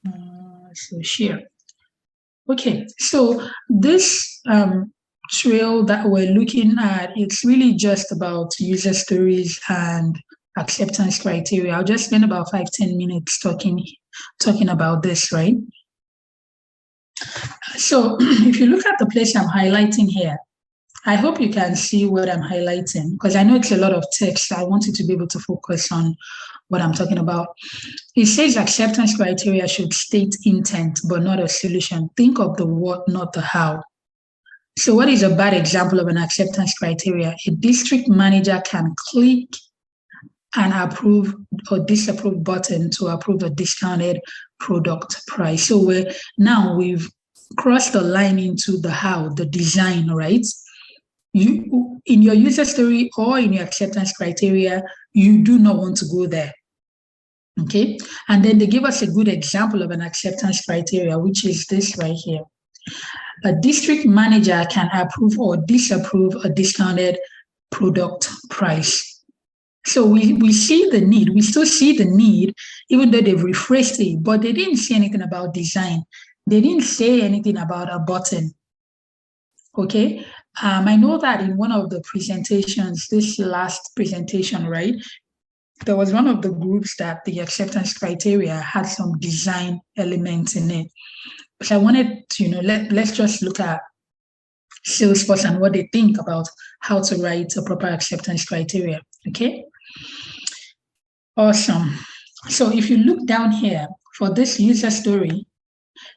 So share. Okay, so this trail that we're looking at, it's really just about user stories and acceptance criteria. I'll just spend about 5-10 minutes talking about this, right? So if you look at the place I'm highlighting here, I hope you can see what I'm highlighting because I know it's a lot of text. I want you to be able to focus on what I'm talking about. It says acceptance criteria should state intent, but not a solution. Think of the what, not the how. So what is a bad example of an acceptance criteria? A district manager can click an approve or disapprove button to approve a discounted product price. So we've crossed the line into the how, the design, right? You in your user story or in your acceptance criteria, you do not want to go there. Okay. And then they give us a good example of an acceptance criteria, which is this right here. A district manager can approve or disapprove a discounted product price. So we see the need, we still see the need, even though they've rephrased it, but they didn't say anything about design. They didn't say anything about a button. Okay. I know that in one of the presentations, this last presentation, right, there was one of the groups that the acceptance criteria had some design elements in it. But I wanted to, let's just look at Salesforce and what they think about how to write a proper acceptance criteria. Okay. Awesome. So if you look down here for this user story,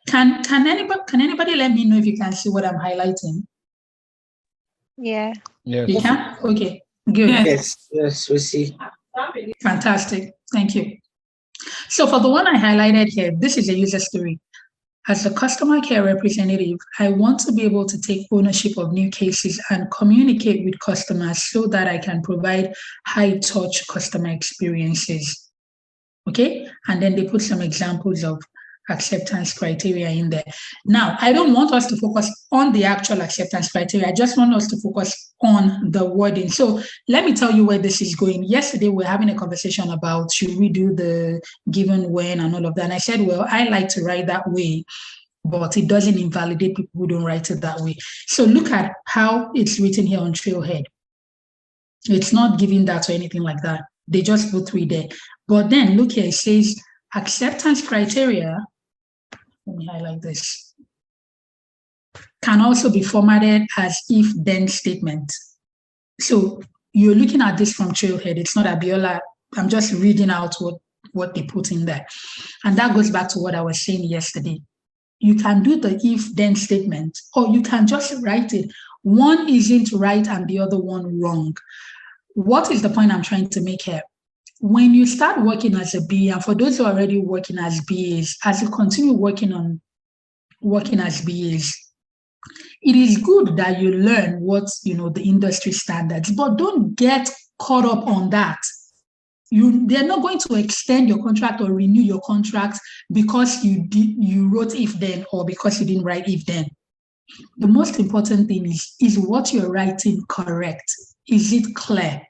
can anybody let me know if you can see what I'm highlighting? Yeah. Yes. You can? Okay, good. Yes, we see. Fantastic. Thank you. So for the one I highlighted here, this is a user story. As a customer care representative, I want to be able to take ownership of new cases and communicate with customers so that I can provide high-touch customer experiences. Okay? And then they put some examples of acceptance criteria in there. Now, I don't want us to focus on the actual acceptance criteria. I just want us to focus on the wording. So let me tell you where this is going. Yesterday, we were having a conversation about should we do the given when and all of that. And I said, well, I like to write that way, but it doesn't invalidate people who don't write it that way. So look at how it's written here on Trailhead. It's not giving that or anything like that. They just put 3 there. But then look here, it says acceptance criteria. Let me highlight this. Can also be formatted as if-then statement. So you're looking at this from Trailhead. It's not Abiola. I'm just reading out what they put in there. And that goes back to what I was saying yesterday. You can do the if-then statement, or you can just write it. One isn't right and the other one wrong. What is the point I'm trying to make here? When you start working as a BA, and for those who are already working as BAs, as you continue working as BAs, it is good that you learn what's the industry standards, but don't get caught up on that. They're not going to extend your contract or renew your contract because you wrote if then or because you didn't write if then. The most important thing is what you're writing correct? Is it clear?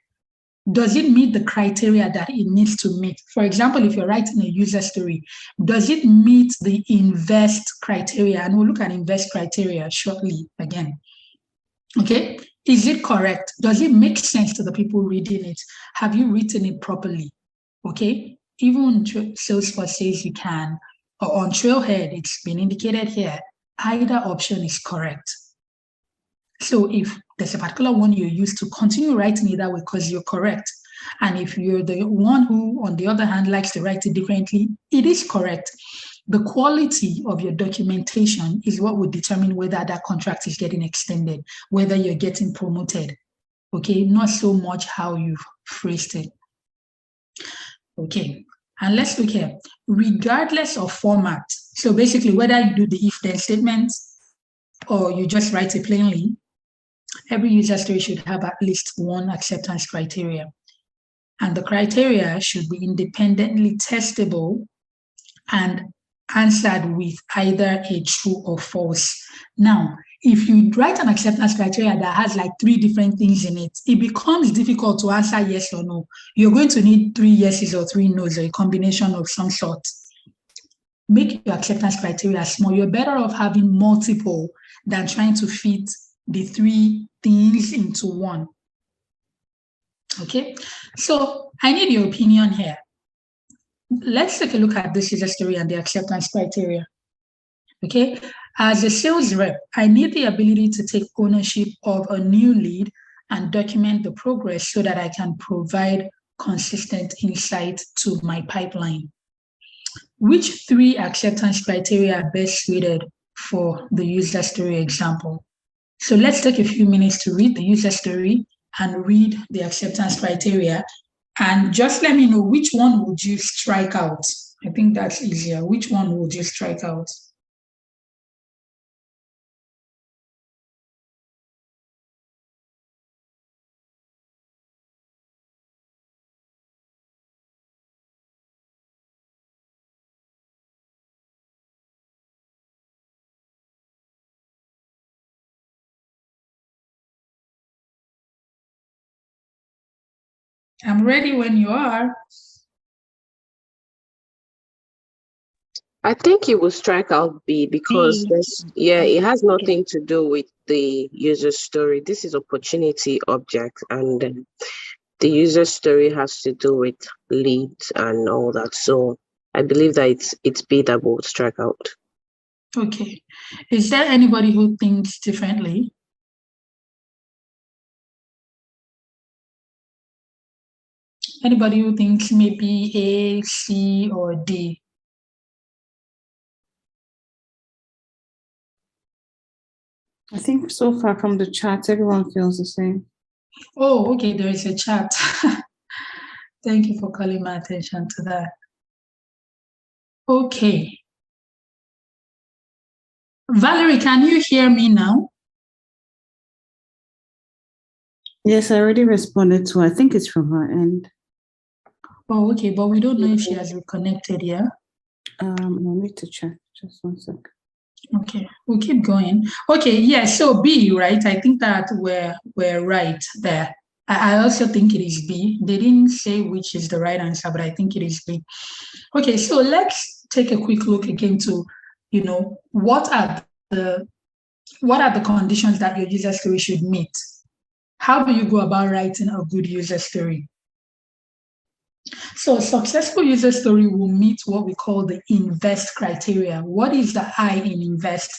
Does it meet the criteria that it needs to meet? For example, if you're writing a user story, does it meet the invest criteria? And we'll look at invest criteria shortly again. Okay, is it correct? Does it make sense to the people reading it? Have you written it properly? Okay, even Salesforce says you can, or on Trailhead, it's been indicated here, either option is correct. So if there's a particular one you use, to continue writing it that way because you're correct. And if you're the one who, on the other hand, likes to write it differently, it is correct. The quality of your documentation is what would determine whether that contract is getting extended, whether you're getting promoted. Okay, not so much how you've phrased it. Okay, and let's look here. Regardless of format, so basically whether you do the if-then statement or you just write it plainly, every user story should have at least one acceptance criteria. And the criteria should be independently testable and answered with either a true or false. Now, if you write an acceptance criteria that has like 3 different things in it, it becomes difficult to answer yes or no. You're going to need 3 yeses or 3 no's or a combination of some sort. make your acceptance criteria small. You're better off having multiple than trying to fit the 3 things into one. Okay, so I need your opinion here. Let's take a look at this user story and the acceptance criteria. Okay, as a sales rep, I need the ability to take ownership of a new lead and document the progress so that I can provide consistent insight to my pipeline. Which 3 acceptance criteria are best suited for the user story example? So let's take a few minutes to read the user story and read the acceptance criteria. And just let me know which one would you strike out. I think that's easier. Which one would you strike out? I'm ready when you are. I think you will strike out B because B. it has nothing to do with the user story. This is opportunity object, and the user story has to do with leads and all that. So I believe that it's B that will strike out. Okay. Is there anybody who thinks differently? Anybody who thinks maybe A, C, or D? I think so far from the chat, everyone feels the same. Oh, okay, there is a chat. Thank you for calling my attention to that. Okay. Valerie, can you hear me now? Yes, I already responded to. I think it's from her end. Oh, okay, but we don't know if she has reconnected, yeah? I need to check. Just one sec. Okay, we'll keep going. Okay, yeah, so B, right? I think that we're right there. I also think it is B. They didn't say which is the right answer, but I think it is B. Okay, so let's take a quick look again to, what are the conditions that your user story should meet? How do you go about writing a good user story? So a successful user story will meet what we call the invest criteria. What is the I in invest?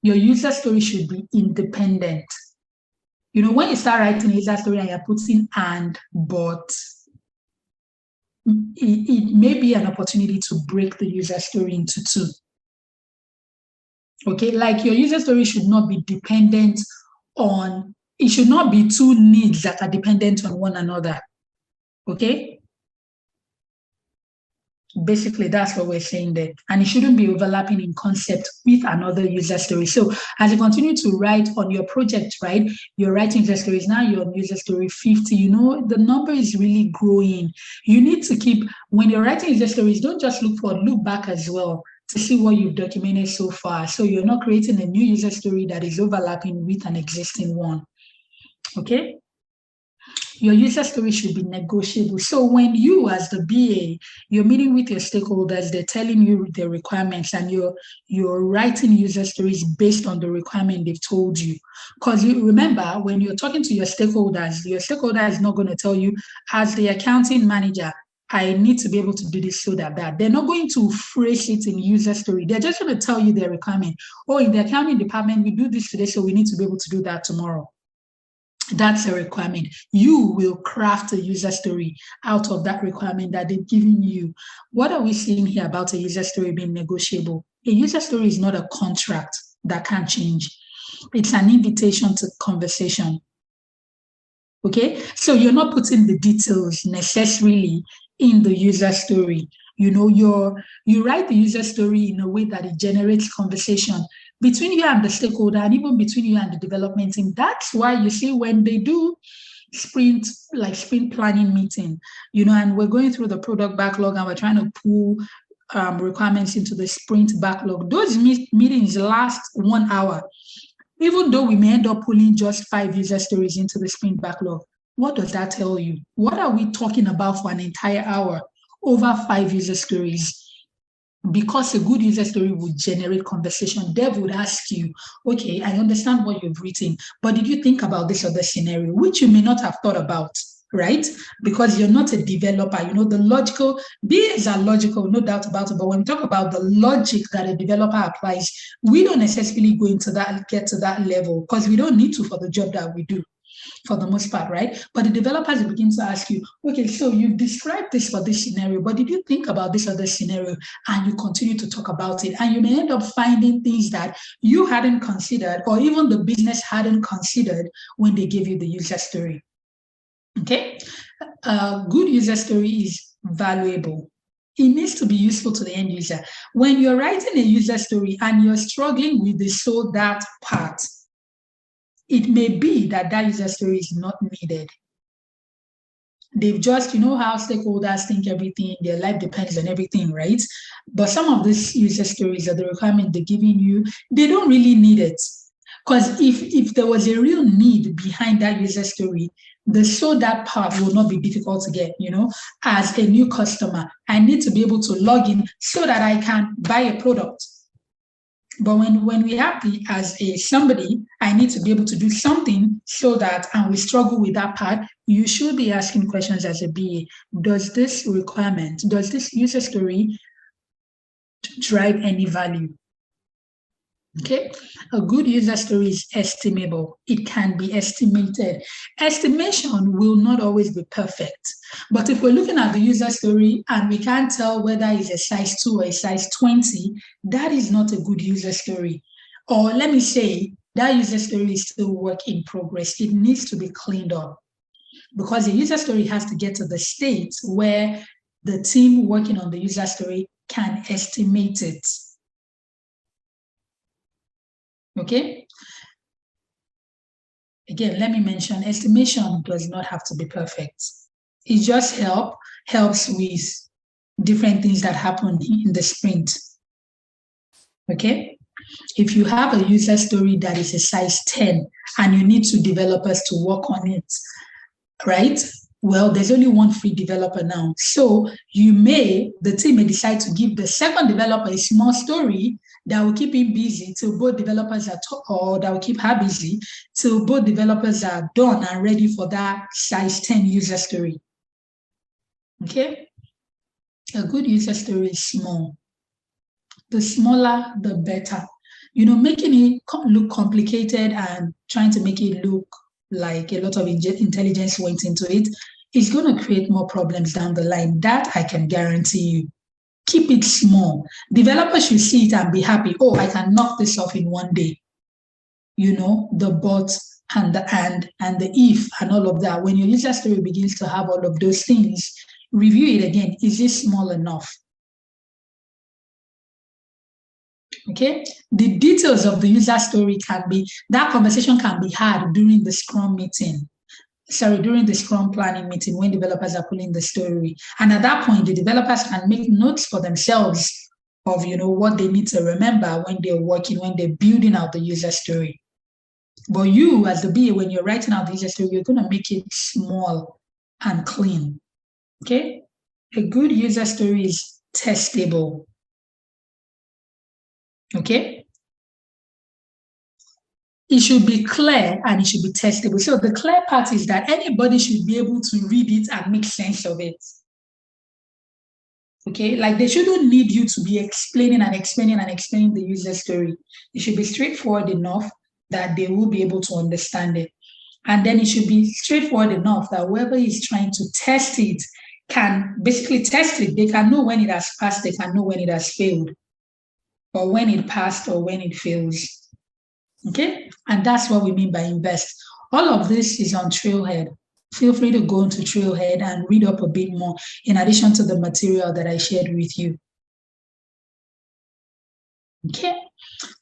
Your user story should be independent. When you start writing a user story and you're putting and, but, it may be an opportunity to break the user story into 2. Okay, like your user story should not be dependent on, it should not be 2 needs that are dependent on one another. Okay? Basically, that's what we're saying there. And it shouldn't be overlapping in concept with another user story. So as you continue to write on your project, right, you're writing user stories. Now you're on user story 50. The number is really growing. You need to keep, when you're writing user stories, don't just look back as well to see what you've documented so far. So you're not creating a new user story that is overlapping with an existing one. Okay? Your user story should be negotiable. So when you, as the BA, you're meeting with your stakeholders, they're telling you their requirements, and you're writing user stories based on the requirement they've told you. Because you remember, when you're talking to your stakeholder is not going to tell you, as the accounting manager, I need to be able to do this so that. They're not going to phrase it in user story. They're just going to tell you their requirement. Oh, in the accounting department, we do this today, so we need to be able to do that tomorrow. That's a requirement. You will craft a user story out of that requirement that they've given you. What are we seeing here about a user story being negotiable? A user story is not a contract that can't change. It's an invitation to conversation. Okay, so you're not putting the details necessarily in the user story. You write the user story in a way that it generates conversation between you and the stakeholder, and even between you and the development team. That's why you see when they do sprint planning meeting, and we're going through the product backlog and we're trying to pull requirements into the sprint backlog. Those meetings last 1 hour. Even though we may end up pulling just 5 user stories into the sprint backlog, what does that tell you? What are we talking about for an entire hour over 5 user stories? because a good user story would generate conversation. Dev would ask you, okay, I understand what you've written, but did you think about this other scenario, which you may not have thought about, right? Because you're not a developer. The logical, BAs are logical, no doubt about it. But when we talk about the logic that a developer applies, we don't necessarily get to that level, because we don't need to for the job that we do, for the most part, right? But the developers begin to ask you, okay, so you described this for this scenario, but did you think about this other scenario? And you continue to talk about it. And you may end up finding things that you hadn't considered, or even the business hadn't considered when they gave you the user story. Okay? A good user story is valuable. It needs to be useful to the end user. When you're writing a user story and you're struggling with the so that part, it may be that user story is not needed. They've just, how stakeholders think everything, their life depends on everything, right? But some of these user stories are the requirement they're giving you, they don't really need it. Because if there was a real need behind that user story, the so that part will not be difficult to get. As a new customer, I need to be able to log in so that I can buy a product. But when we have somebody, I need to be able to do something so that, and we struggle with that part, you should be asking questions as a BA. Does this user story drive any value? Okay, a good user story is estimable. It can be estimated. Estimation will not always be perfect. But if we're looking at the user story and we can't tell whether it's a size 2 or a size 20, that is not a good user story. Or let me say, that user story is still work in progress. It needs to be cleaned up, because the user story has to get to the state where the team working on the user story can estimate it. Okay. Again, let me mention, estimation does not have to be perfect. It just helps with different things that happen in the sprint. Okay. If you have a user story that is a size 10 and you need 2 developers to work on it, right? Well, there's only one free developer now. So the team may decide to give the second developer a small story that will keep him busy till both developers or that will keep her busy till both developers are done and ready for that size 10 user story. Okay? A good user story is small. The smaller, the better. Making it look complicated and trying to make it look like a lot of intelligence went into it is going to create more problems down the line. That I can guarantee you. Keep it small. Developers should see it and be happy. Oh, I can knock this off in one day. The but and the and the if and all of that. When your user story begins to have all of those things, review it again. Is it small enough? Okay. The details of the user story that conversation can be had during the Scrum meeting. During the Scrum planning meeting when developers are pulling the story. And at that point, the developers can make notes for themselves of, what they need to remember when they're building out the user story. But you, as the BA, when you're writing out the user story, you're going to make it small and clean. Okay? A good user story is testable. Okay? It should be clear and it should be testable. So the clear part is that anybody should be able to read it and make sense of it. Okay, like they shouldn't need you to be explaining the user story. It should be straightforward enough that they will be able to understand it. And then it should be straightforward enough that whoever is trying to test it can basically test it. They can know when it has passed, they can know when it has failed, or when it passed or when it fails. Okay, and that's what we mean by invest. All of this is on Trailhead. Feel free to go into Trailhead and read up a bit more in addition to the material that I shared with you. Okay,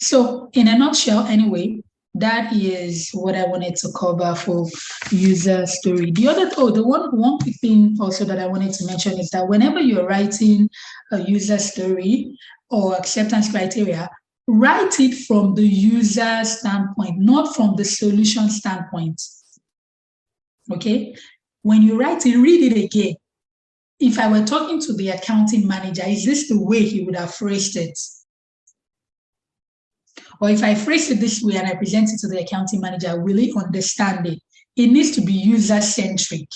so in a nutshell, anyway, that is what I wanted to cover for user story. The one quick thing also that I wanted to mention is that whenever you're writing a user story or acceptance criteria, write it from the user standpoint, not from the solution standpoint. Okay? When you write it, read it again. if I were talking to the accounting manager, is this the way he would have phrased it? Or if I phrase it this way and I present it to the accounting manager, will he understand it? It needs to be user-centric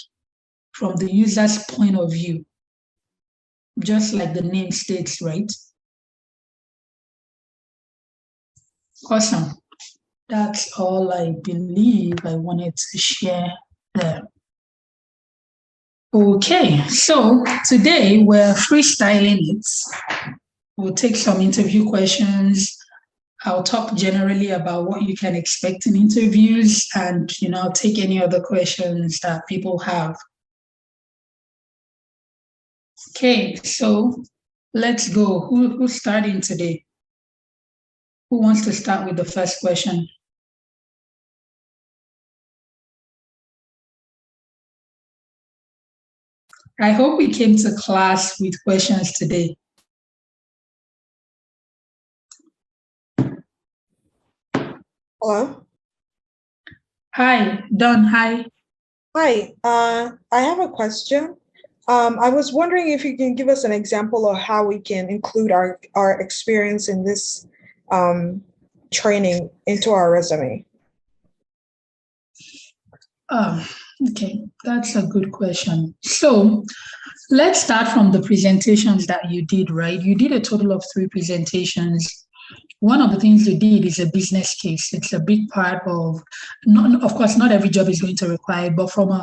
from the user's point of view, just like the name states, right? Awesome. That's all I believe I wanted to share there. Okay, so today we're freestyling it. We'll take some interview questions. I'll talk generally about what you can expect in interviews, and I'll take any other questions that people have. Okay, so let's go. Who's starting today? Who wants to start with the first question? I hope we came to class with questions today. Hello. Hi, Don. Hi. Hi. I have a question. I was wondering if you can give us an example of how we can include our experience in this training into our resume. Okay, that's a good question. So let's start from the presentations that you did, right? You did a total of 3 presentations. One of the things you did is a business case. It's a big part of, of course, not every job is going to require it, but from a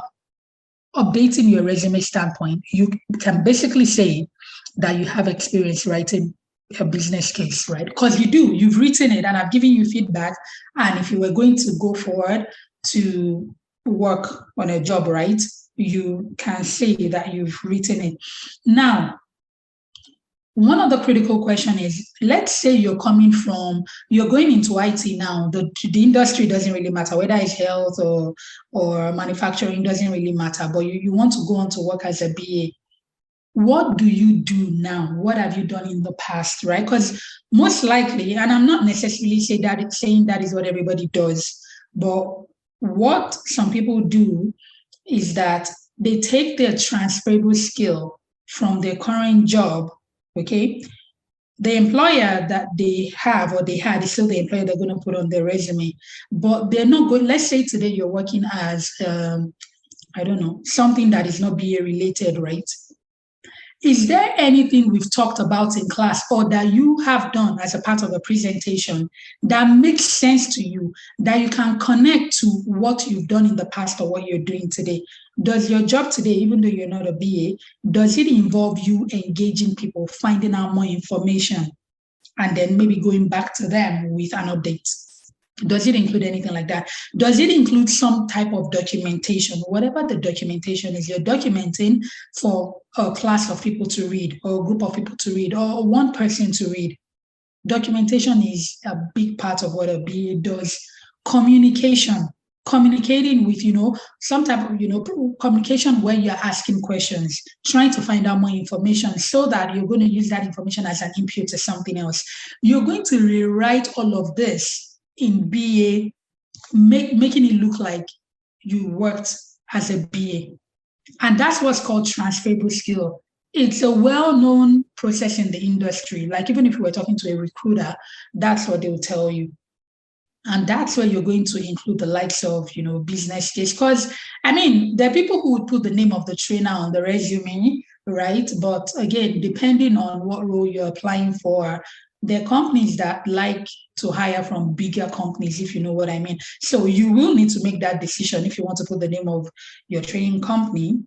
updating your resume standpoint, you can basically say that you have experience writing a business case, right? Because you've written it and I've given you feedback. And if you were going to go forward to work on a job, right, you can say that you've written it. Now, one of the critical questions is, let's say you're going into IT now, the industry doesn't really matter, whether it's health or manufacturing, doesn't really matter, but you want to go on to work as a BA. What do you do now? What have you done in the past, right? Because most likely, and I'm not necessarily saying that is what everybody does, but what some people do is that they take their transferable skill from their current job. Okay, the employer that they have or they had is still the employer they're going to put on their resume, but they're not going. Let's say today you're working as, I don't know, something that is not BA related, right? Is there anything we've talked about in class or that you have done as a part of a presentation that makes sense to you, that you can connect to what you've done in the past or what you're doing today? Does your job today, even though you're not a BA, does it involve you engaging people, finding out more information, and then maybe going back to them with an update? Does it include anything like that? Does it include some type of documentation? Whatever the documentation is, you're documenting for a class of people to read, or a group of people to read, or one person to read. Documentation is a big part of what a BA does. Communicating with, some type of, communication where you're asking questions, trying to find out more information so that you're going to use that information as an input to something else. You're going to rewrite all of this in BA, making it look like you worked as a BA. And that's what's called transferable skill. It's a well-known process in the industry. Like even if you were talking to a recruiter, that's what they'll tell you. And that's where you're going to include the likes of, business case. Because, there are people who would put the name of the trainer on the resume, right? But again, depending on what role you're applying for, there are companies that like to hire from bigger companies, if you know what I mean. So you will need to make that decision if you want to put the name of your training company,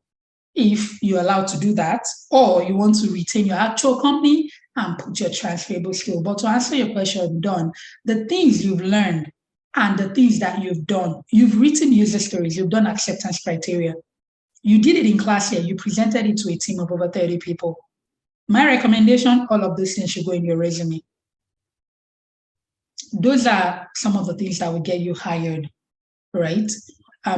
if you're allowed to do that, or you want to retain your actual company and put your transferable skill. But to answer your question, Don, the things you've learned and the things that you've done, you've written user stories, you've done acceptance criteria. You did it in class here. You presented it to a team of over 30 people. My recommendation, all of those things should go in your resume. Those are some of the things that will get you hired, right?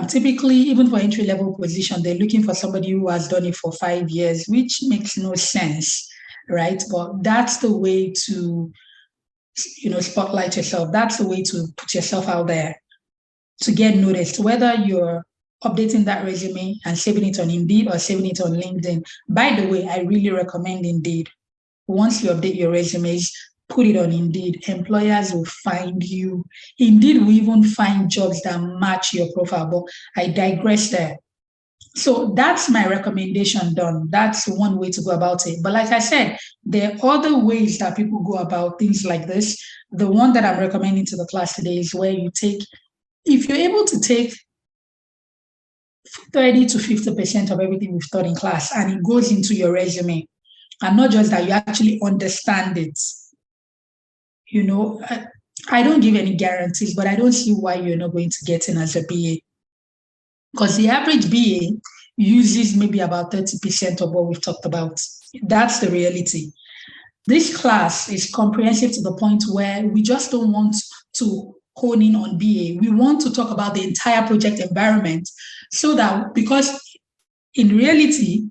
Typically, even for entry-level position, they're looking for somebody who has done it for 5 years, which makes no sense, right? But that's the way to, spotlight yourself. That's the way to put yourself out there to get noticed, whether you're updating that resume and saving it on Indeed or saving it on LinkedIn. By the way, I really recommend Indeed. Once you update your resumes, put it on Indeed. Employers will find you. Indeed will even find jobs that match your profile, but I digress there. So that's my recommendation done. That's one way to go about it. But like I said, there are other ways that people go about things like this. The one that I'm recommending to the class today is where you take, if you're able to take 30 to 50% of everything we've taught in class and it goes into your resume, and not just that, you actually understand it. You know, I don't give any guarantees, but I don't see why you're not going to get in as a BA. Because the average BA uses maybe about 30% of what we've talked about. That's the reality. This class is comprehensive to the point where we just don't want to hone in on BA. We want to talk about the entire project environment so that, because in reality,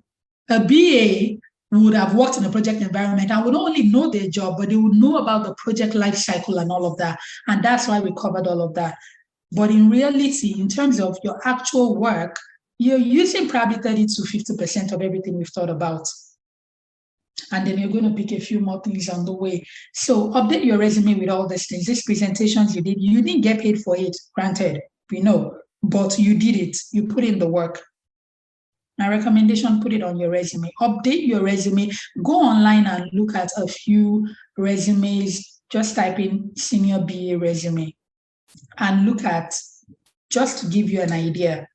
a BA would have worked in a project environment and would not only know their job, but they would know about the project life cycle and all of that. And that's why we covered all of that. But in reality, in terms of your actual work, you're using probably 30 to 50% of everything we've thought about. And then you're going to pick a few more things on the way. So update your resume with all these things. These presentations you didn't get paid for it, granted, we know, but you did it. You put in the work. My recommendation, put it on your resume. Update your resume. Go online and look at a few resumes. Just type in senior BA resume and look at, just to give you an idea,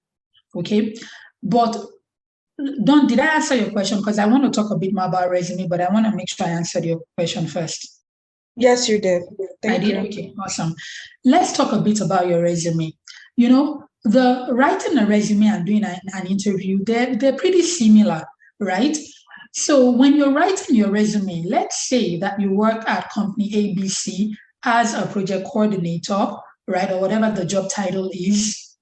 okay? But did I answer your question? Because I want to talk a bit more about resume, but I want to make sure I answered your question first. Yes, you did. Thank you. Okay, awesome. Let's talk a bit about your resume. You know, the writing a resume and doing an interview, they're pretty similar, right? So when you're writing your resume, let's say that you work at company ABC as a project coordinator, right? Or whatever the job title is,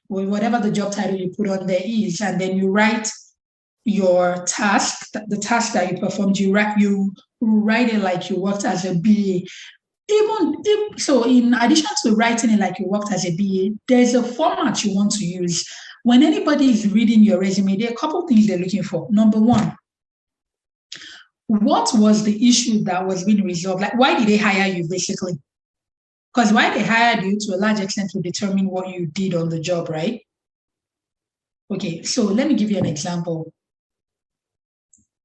whatever the job title you put on there is, and then you write your task, the task that you performed, you write it like you worked as a BA. So in addition to writing it like you worked as a BA, there's a format you want to use. When anybody is reading your resume, there are a couple of things they're looking for. Number one, what was the issue that was being resolved? Like, why did they hire you, basically? Because why they hired you to a large extent will determine what you did on the job, right? Okay, so let me give you an example.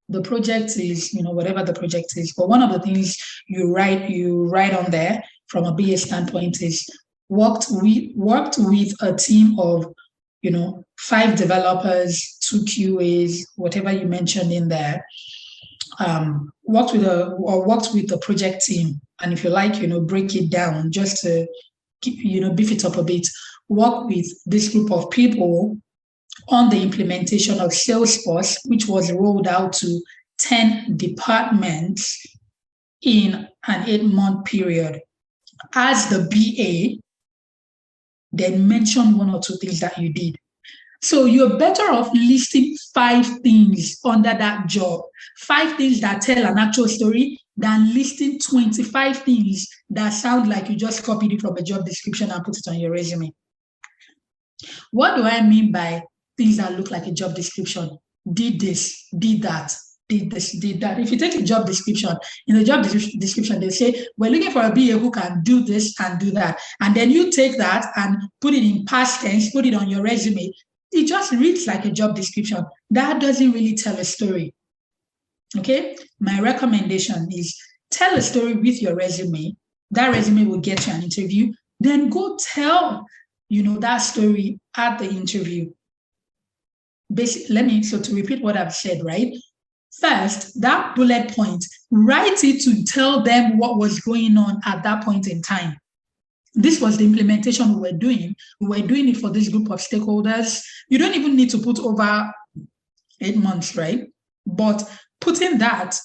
The project is, whatever the project is, but one of the things you write on there from a BA standpoint is worked with a team of, 5 developers, 2 QAs, whatever you mentioned in there. Worked with the project team, and if you like, break it down just to beef it up a bit. Work with this group of people on the implementation of Salesforce, which was rolled out to 10 departments in an 8-month period. As the BA, then mention 1 or 2 things that you did. So you're better off listing 5 things under that job, 5 things that tell an actual story, than listing 25 things that sound like you just copied it from a job description and put it on your resume. What do I mean by things that look like a job description? Did this, did that, did this, did that. If you take a job description, in the job description, they say, we're looking for a BA who can do this and do that. And then you take that and put it in past tense, put it on your resume. It just reads like a job description. That doesn't really tell a story. Okay? My recommendation is tell a story with your resume. That resume will get you an interview. Then go tell, that story at the interview. So to repeat what I've said, right? First, that bullet point, write it to tell them what was going on at that point in time. This was the implementation we were doing. We were doing it for this group of stakeholders. You don't even need to put over 8 months, right? But putting that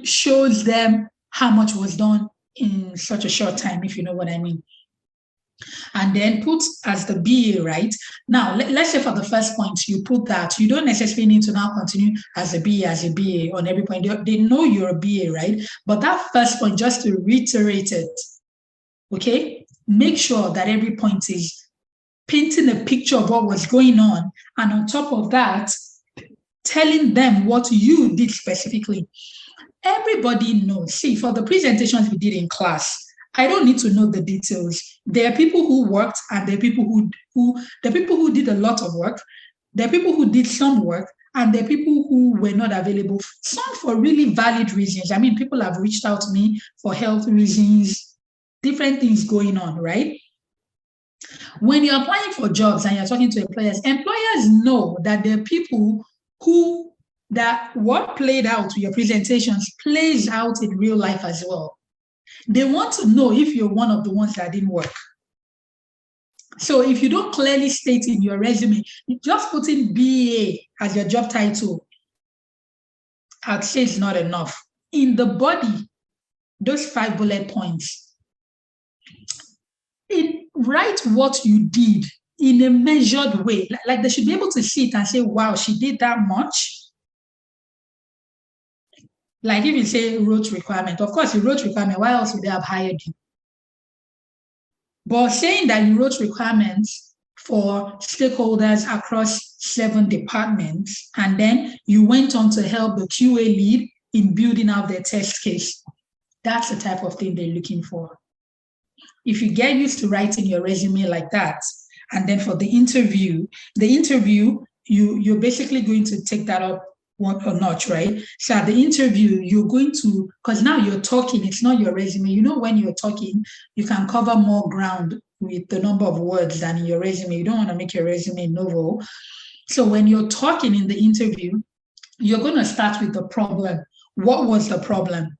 shows them how much was done in such a short time, if you know what I mean. And then put as the BA, right? Now, let's say for the first point, you put that. You don't necessarily need to now continue as a BA on every point. They know you're a BA, right? But that first point, just to reiterate it, okay? Make sure that every point is painting a picture of what was going on, and on top of that, telling them what you did specifically. Everybody knows. See, for the presentations we did in class, I don't need to know the details. There are people who worked, and there are people who did a lot of work. There are people who did some work, and there are people who were not available, some for really valid reasons. I mean, people have reached out to me for health reasons, different things going on, right? When you're applying for jobs and you're talking to employers know that there are people that what played out to your presentations plays out in real life as well. They want to know if you're one of the ones that didn't work. So if you don't clearly state in your resume, just putting BA as your job title, I'd say it's not enough. In the body, those 5 bullet points, write what you did in a measured way. Like they should be able to see it and say, wow, she did that much. Like if you say wrote requirement, of course you wrote requirement, why else would they have hired you? But saying that you wrote requirements for stakeholders across 7 departments, and then you went on to help the QA lead in building out their test case, that's the type of thing they're looking for. If you get used to writing your resume like that, and then for the interview, you're basically going to take that up one or notch, right? So at the interview, you're going to, because now you're talking, it's not your resume. You know, when you're talking, you can cover more ground with the number of words than in your resume. You don't want to make your resume novel. So when you're talking in the interview, you're going to start with the problem. What was the problem?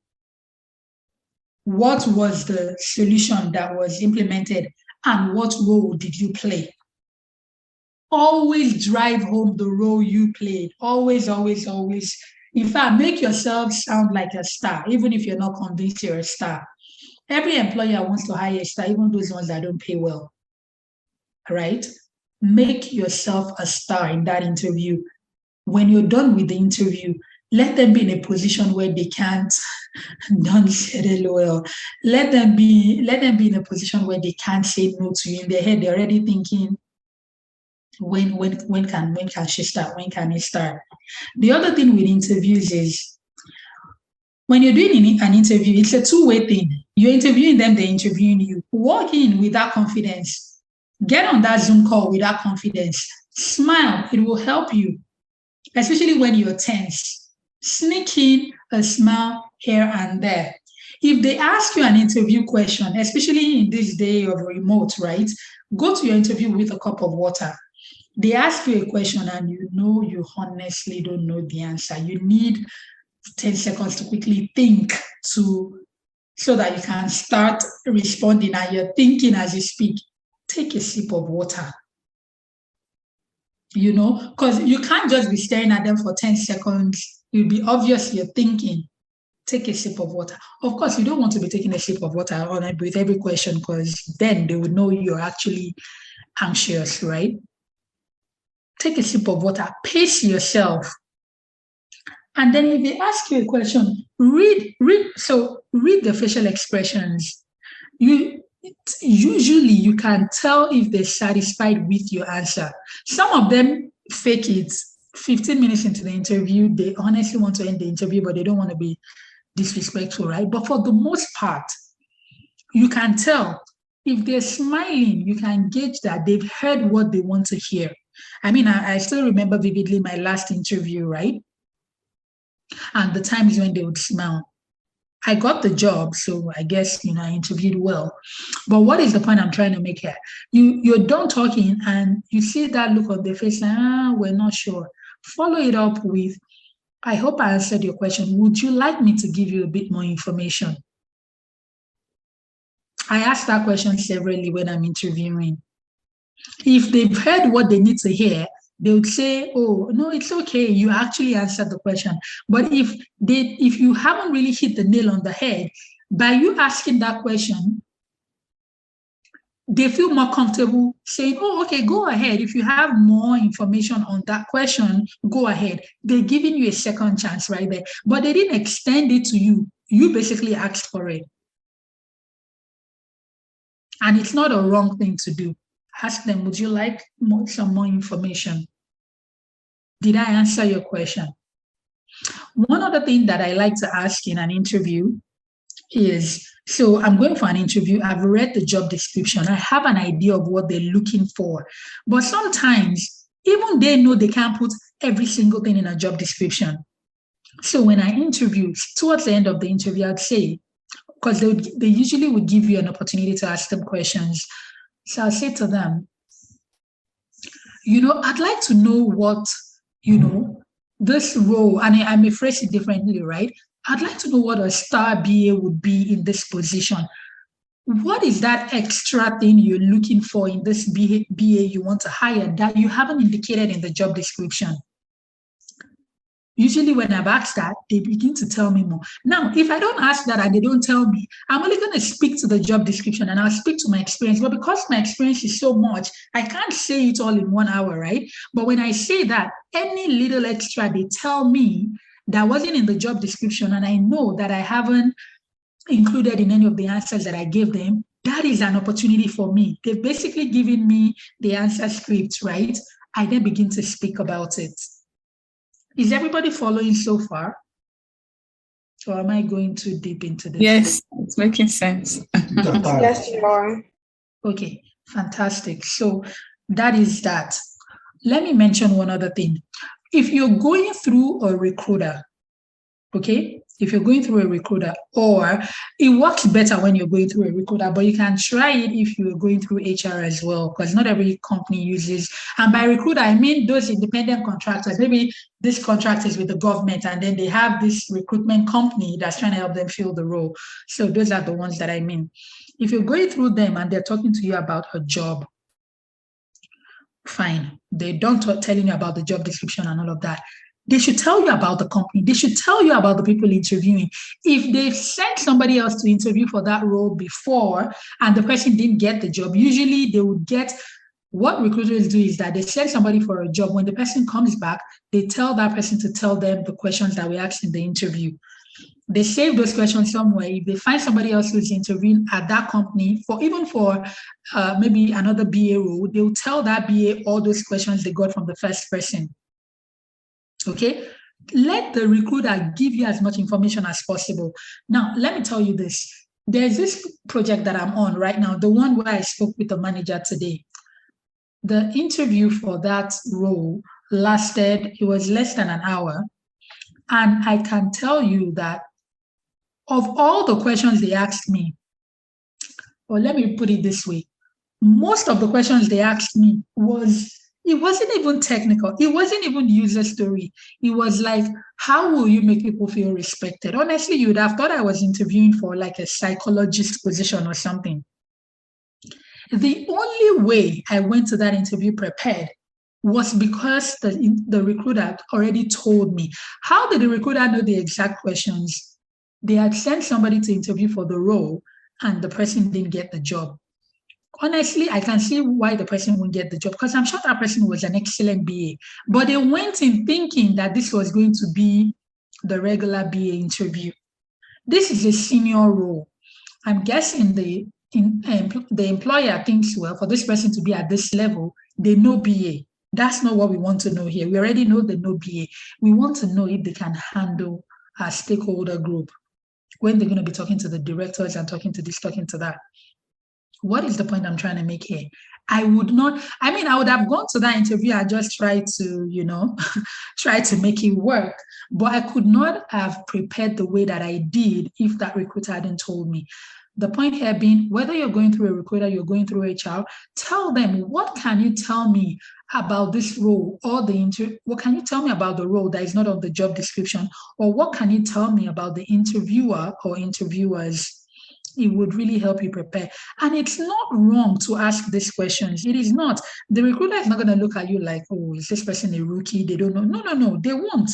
What was the solution that was implemented? And what role did you play? Always drive home the role you played. Always, always, always. In fact, make yourself sound like a star, even if you're not convinced you're a star. Every employer wants to hire a star, even those ones that don't pay well. Right? Make yourself a star in that interview. When you're done with the interview, let them be in a position where they can't don't say it well. Let them be in a position where they can't say no to you. In their head, they're already thinking, when can she start? When can he start? The other thing with interviews is when you're doing an interview, it's a two-way thing. You're interviewing them, they're interviewing you. Walk in with that confidence. Get on that Zoom call with that confidence. Smile. It will help you, especially when you're tense. Sneak in a smile here and there. If they ask you an interview question, especially in this day of remote, right? Go to your interview with a cup of water. They ask you a question and you know you honestly don't know the answer. You need 10 seconds to quickly think so that you can start responding, and you're thinking as you speak. Take a sip of water. You know, because you can't just be staring at them for 10 seconds. It'll be obvious you're thinking. Take a sip of water. Of course, you don't want to be taking a sip of water with every question, because then they would know you're actually anxious, right? Take a sip of water, pace yourself. And then if they ask you a question, read the facial expressions. Usually you can tell if they're satisfied with your answer. Some of them fake it. 15 minutes into the interview, they honestly want to end the interview, but they don't want to be disrespectful, right? But for the most part, you can tell. If they're smiling, you can gauge that they've heard what they want to hear. I mean, I still remember vividly my last interview, right? And the times when they would smile. I got the job, so I guess, I interviewed well. But what is the point I'm trying to make here? You're done talking and you see that look on their face, like, we're not sure. Follow it up with, I hope I answered your question. Would you like me to give you a bit more information? I ask that question severally when I'm interviewing. If they've heard what they need to hear, they would say, oh, no, it's okay. You actually answered the question. But if you haven't really hit the nail on the head, by you asking that question, they feel more comfortable saying, oh, okay, go ahead. If you have more information on that question, go ahead. They're giving you a second chance right there. But they didn't extend it to you. You basically asked for it. And it's not a wrong thing to do. ask them, would you like some more information? Did I answer your question? One other thing that I like to ask in an interview is, so I'm going for an interview, I've read the job description, I have an idea of what they're looking for, but sometimes even they know they can't put every single thing in a job description. So when I interview, towards the end of the interview, I'd say, because they usually would give you an opportunity to ask them questions. So I'll say to them, I'd like to know what, this role, and I may phrase it differently, right? I'd like to know what a star BA would be in this position. What is that extra thing you're looking for in this BA you want to hire that you haven't indicated in the job description? Usually when I've asked that, they begin to tell me more. Now, if I don't ask that and they don't tell me, I'm only going to speak to the job description and I'll speak to my experience. But because my experience is so much, I can't say it all in 1 hour, right? But when I say that, any little extra they tell me that wasn't in the job description and I know that I haven't included in any of the answers that I gave them, that is an opportunity for me. They've basically given me the answer script, right? I then begin to speak about it. Is everybody following so far? Or am I going too deep into this? Yes, it's making sense. Yes, you are. Okay, fantastic. So that is that. Let me mention one other thing. If you're going through a recruiter, okay, if you're going through a recruiter, or it works better when you're going through a recruiter, but you can try it if you're going through HR as well, because not every company uses, and by recruiter, I mean those independent contractors. Maybe this contract is with the government, and then they have this recruitment company that's trying to help them fill the role. So those are the ones that I mean. If you're going through them and they're talking to you about a job, fine. They don't telling you about the job description and all of that. They should tell you about the company. They should tell you about the people interviewing. If they've sent somebody else to interview for that role before and the person didn't get the job, usually they would get, what recruiters do is that they send somebody for a job. When the person comes back, they tell that person to tell them the questions that we asked in the interview. They save those questions somewhere. If they find somebody else who's interviewing at that company, for maybe another BA role, they'll tell that BA all those questions they got from the first person. Okay, let the recruiter give you as much information as possible. Now, let me tell you this. There's this project that I'm on right now, the one where I spoke with the manager today. The interview for that role lasted, it was less than an hour. And I can tell you that of all the questions they asked me, or let me put it this way, most of the questions they asked me it wasn't even technical. It wasn't even user story. It was like, how will you make people feel respected? Honestly, you would have thought I was interviewing for like a psychologist position or something. The only way I went to that interview prepared was because the recruiter already told me. How did the recruiter know the exact questions? They had sent somebody to interview for the role and the person didn't get the job. Honestly, I can see why the person won't get the job, because I'm sure that person was an excellent BA, but they went in thinking that this was going to be the regular BA interview. This is a senior role. I'm guessing the employer thinks, well, for this person to be at this level, they know BA. That's not what we want to know here. We already know they know BA. We want to know if they can handle a stakeholder group when they're going to be talking to the directors and talking to this, talking to that. What is the point I'm trying to make here? I would have gone to that interview and just tried to, try to make it work. But I could not have prepared the way that I did if that recruiter hadn't told me. The point here being, whether you're going through a recruiter, you're going through HR, tell them, what can you tell me about this role, or what can you tell me about the role that is not on the job description? Or what can you tell me about the interviewer or interviewers? It would really help you prepare. And it's not wrong to ask these questions. It is not. The recruiter is not going to look at you like, oh, is this person a rookie? They don't know. No. They won't.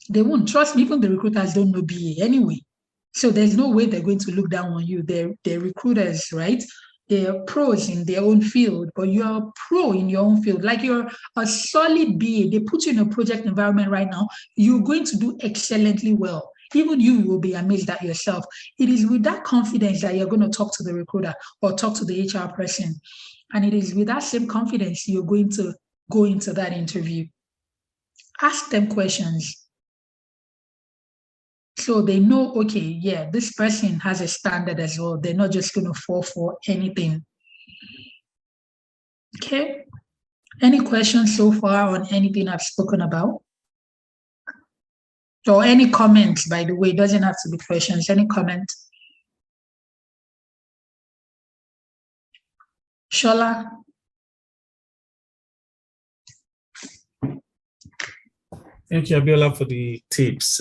They won't. Trust me, even the recruiters don't know BA anyway. So there's no way they're going to look down on you. They're recruiters, right? They're pros in their own field, but you're a pro in your own field. Like you're a solid BA. They put you in a project environment right now. You're going to do excellently well. Even you will be amazed at yourself. It is with that confidence that you're going to talk to the recruiter or talk to the HR person. And it is with that same confidence you're going to go into that interview. Ask them questions. So they know, okay, yeah, this person has a standard as well. They're not just going to fall for anything. Okay. Any questions so far on anything I've spoken about? Or any comments, by the way, it doesn't have to be questions. Any comments? Shola? Thank you, Abiola, for the tips.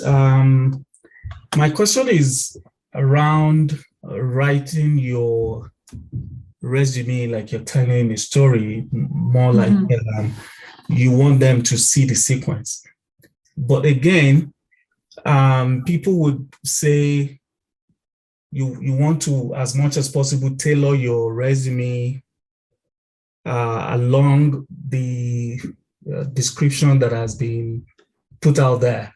My question is around writing your resume, like you're telling a story, more like you want them to see the sequence. But again, people would say you want to, as much as possible, tailor your resume along the description that has been put out there.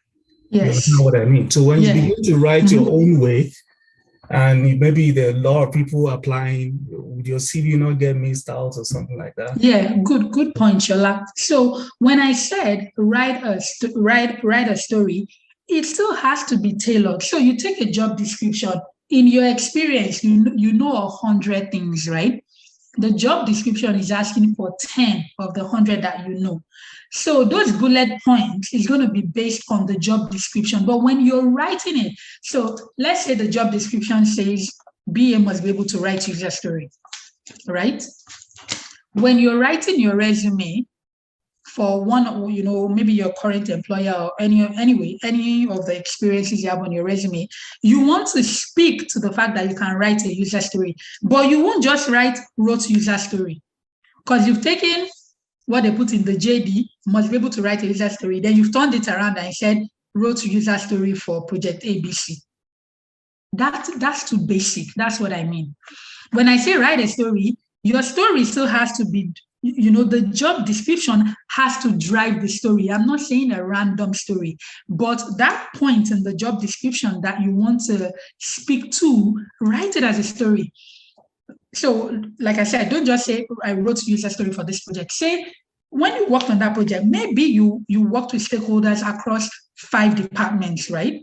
Yes. You know what I mean? So when you begin to write your own way, and maybe there are a lot of people applying, would your CV not get missed out or something like that? Yeah, good point, Shola. So when I said write a story, it still has to be tailored. So you take a job description. In your experience, you know 100 things, right? The job description is asking for 10 of the 100 that you know. So those bullet points is going to be based on the job description. But when you're writing it, so let's say the job description says BA must be able to write user story, right? When you're writing your resume for one, maybe your current employer or any of the experiences you have on your resume, you want to speak to the fact that you can write a user story, but you won't just wrote user story, because you've taken what they put in the JD, must be able to write a user story. Then you've turned it around and said, wrote user story for project ABC. That's too basic. That's what I mean. When I say write a story, your story still has to be, the job description has to drive the story. I'm not saying a random story, but that point in the job description that you want to speak to, write it as a story. So, like I said, don't just say, I wrote user story for this project. Say, when you worked on that project, maybe you worked with stakeholders across 5 departments, right?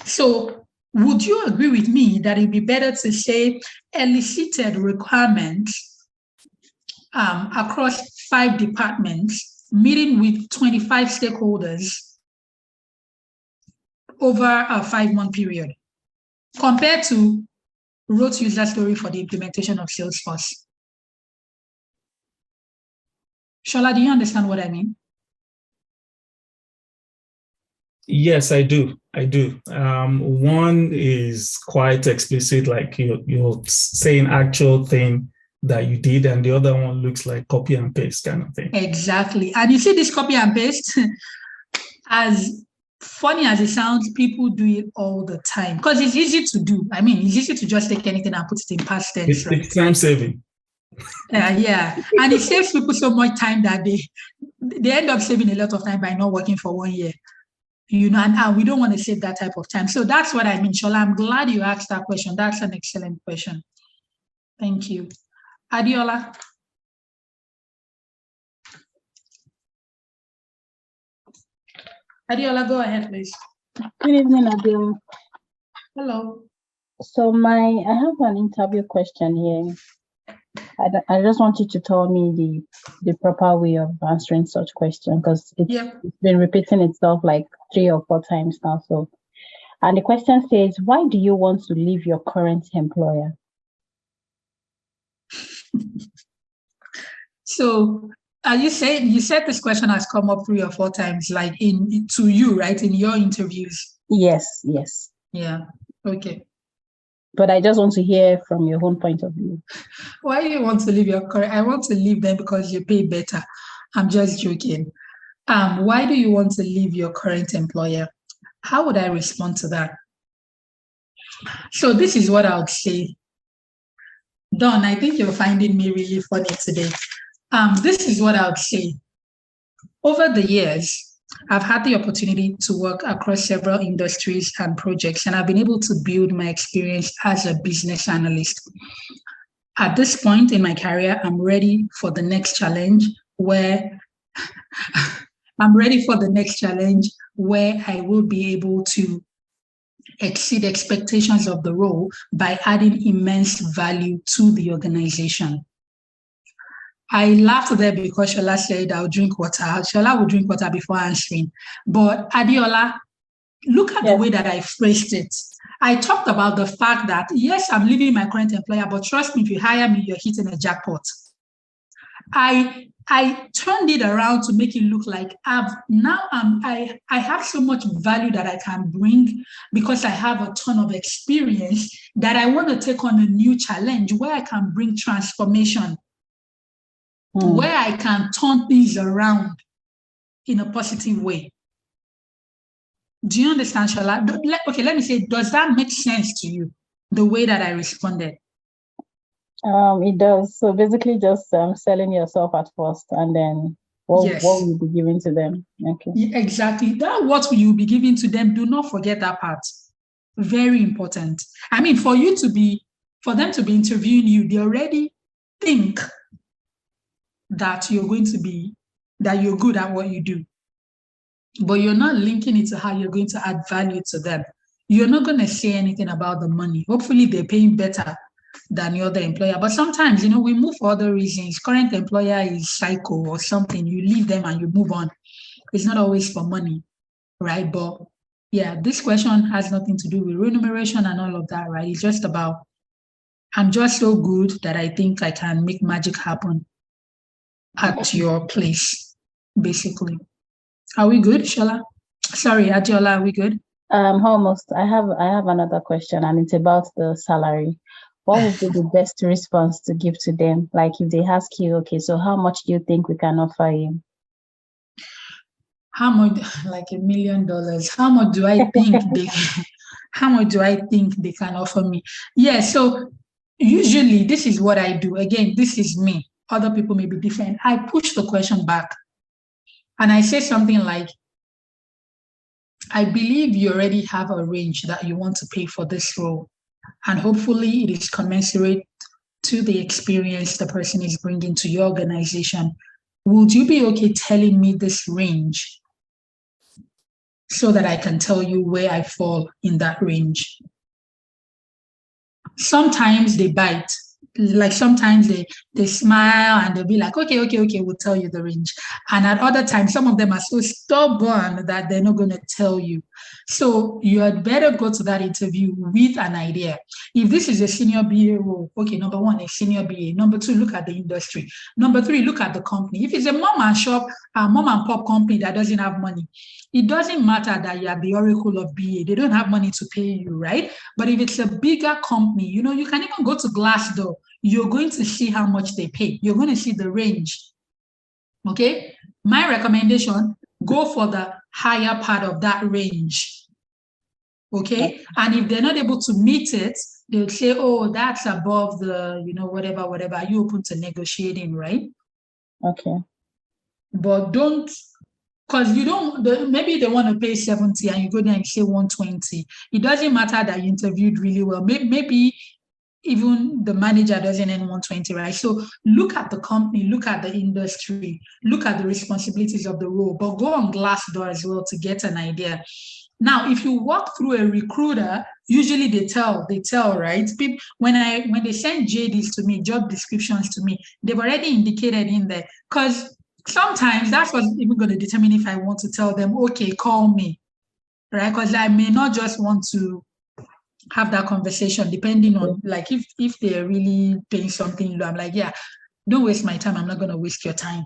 So, would you agree with me that it'd be better to say elicited requirements across 5 departments, meeting with 25 stakeholders over a 5-month period, compared to wrote user story for the implementation of Salesforce? Shola, do you understand what I mean? Yes, I do. One is quite explicit, like you're saying actual thing that you did, and the other one looks like copy and paste kind of thing. Exactly. And you see this copy and paste, as funny as it sounds, people do it all the time because it's easy to do. I mean, it's easy to just take anything and put it in past tense. It's time saving. Yeah. And it saves people so much time that they end up saving a lot of time by not working for 1 year. And we don't want to save that type of time. So that's what I mean, Shola. I'm glad you asked that question. That's an excellent question. Thank you. Abiola. Abiola, go ahead, please. Good evening, Abiola. Hello. So I have an interview question here. I just want you to tell me the proper way of answering such question, because it's been repeating itself like 3 or 4 times now. So, and the question says, why do you want to leave your current employer? So, are you saying, you said this question has come up 3 or 4 times, like to you, right? In your interviews? Yes. Yeah. Okay. But I just want to hear from your own point of view. Why do you want to leave your current? I want to leave them because you pay better. I'm just joking. Why do you want to leave your current employer? How would I respond to that? So this is what I would say. Dawn, I think you're finding me really funny today. This is what I would say. Over the years, I've had the opportunity to work across several industries and projects, and I've been able to build my experience as a business analyst. At this point in my career, I'm ready for the next challenge where I will be able to exceed expectations of the role by adding immense value to the organization. I laughed there because Shola said I'll drink water. Shola will drink water before answering. But Abiola, look at the way that I phrased it. I talked about the fact that, yes, I'm leaving my current employer, but trust me, if you hire me, you're hitting a jackpot. I turned it around to make it look like I have so much value that I can bring because I have a ton of experience that I want to take on a new challenge where I can bring transformation, where I can turn things around in a positive way. Do you understand, Shola? Okay, let me say, does that make sense to you, the way that I responded? It does. So basically just selling yourself at first and then what will you be giving to them? Okay. Yeah, exactly. That what will you be giving to them? Do not forget that part. Very important. I mean, for them to be interviewing you, they already think that you're good at what you do. But you're not linking it to how you're going to add value to them. You're not going to say anything about the money. Hopefully they're paying better than the other employer. But sometimes, we move for other reasons. Current employer is psycho or something. You leave them and you move on. It's not always for money, right? But yeah, this question has nothing to do with remuneration and all of that, right? It's just about, I'm just so good that I think I can make magic happen at your place, basically. Are we good, Shola? Sorry, Adiola, are we good? Almost. I have another question, and it's about the salary. What would be the best response to give to them? Like if they ask you, okay, so how much do you think we can offer you? How much? Like $1 million. How much do I think they can offer me? Yeah, so usually this is what I do. Again, this is me. Other people may be different. I push the question back. And I say something like, I believe you already have a range that you want to pay for this role. And hopefully it is commensurate to the experience the person is bringing to your organization. Would you be okay telling me this range so that I can tell you where I fall in that range? Sometimes they bite. Like sometimes they smile and they'll be like, okay, we'll tell you the range. And at other times, some of them are so stubborn that they're not going to tell you. So you had better go to that interview with an idea. If this is a senior BA role, okay, number one, a senior BA. Number two, look at the industry. Number three, look at the company. If it's a mom and pop company that doesn't have money, it doesn't matter that you are the oracle of BA. They don't have money to pay you, right? But if it's a bigger company, you can even go to Glassdoor. You're going to see how much they pay. You're going to see the range. Okay? My recommendation, go for the higher part of that range. Okay? And if they're not able to meet it, they'll say, oh, that's above the, whatever. Are you open to negotiating, right? Okay. But don't, because maybe they want to pay 70 and you go there and say 120. It doesn't matter that you interviewed really well. Maybe even the manager doesn't earn 120, right? So look at the company, look at the industry, look at the responsibilities of the role, but go on Glassdoor as well to get an idea. Now, if you walk through a recruiter, usually they tell, right? People, when they send JDs to me, job descriptions to me, they've already indicated in there, because sometimes that's what's even going to determine if I want to tell them, okay, call me, right? Because I may not just want to have that conversation depending on, like, if they're really paying something low, I'm like, yeah, don't waste my time. I'm not going to waste your time.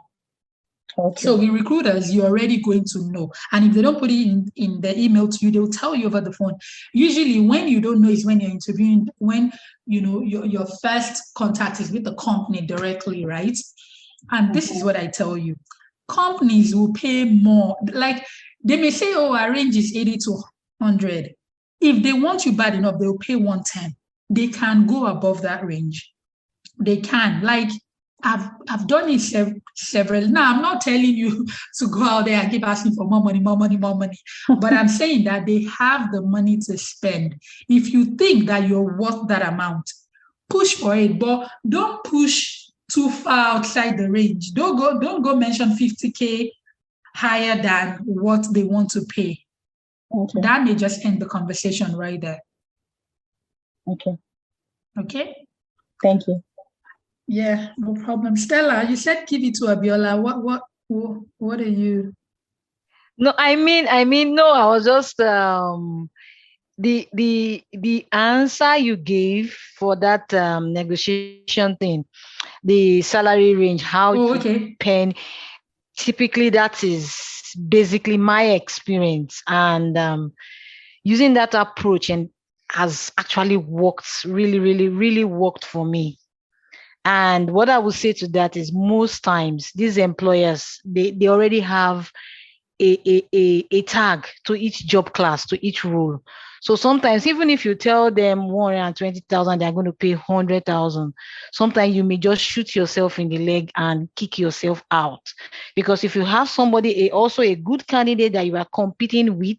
Okay. So with recruiters, you're already going to know. And if they don't put it in the email to you, they'll tell you over the phone. Usually when you don't know is when you're interviewing, when, your first contact is with the company directly, right? And this is what I tell you. Companies will pay more. Like, they may say, oh, our range is 80 to 100. If they want you bad enough, they'll pay 110. They can go above that range. They can. Like, I've done it several. Now, I'm not telling you to go out there and keep asking for more money. But I'm saying that they have the money to spend. If you think that you're worth that amount, push for it, but don't push too far outside the range. Don't go mention 50K higher than what they want to pay. Okay. That may just end the conversation right there. Okay. Okay? Thank you. Yeah, no problem. Stella, you said give it to Abiola. What are you? No, I mean, no, I was just the answer you gave for that negotiation thing, the salary range, how Okay. pen, typically that is basically my experience, and using that approach and has actually worked really worked for me. And what I would say to that is most times these employers, they already have a tag to each job class, to each role. So sometimes even if you tell them 120,000, they're going to pay 100,000. Sometimes you may just shoot yourself in the leg and kick yourself out. Because if you have somebody, also a good candidate that you are competing with,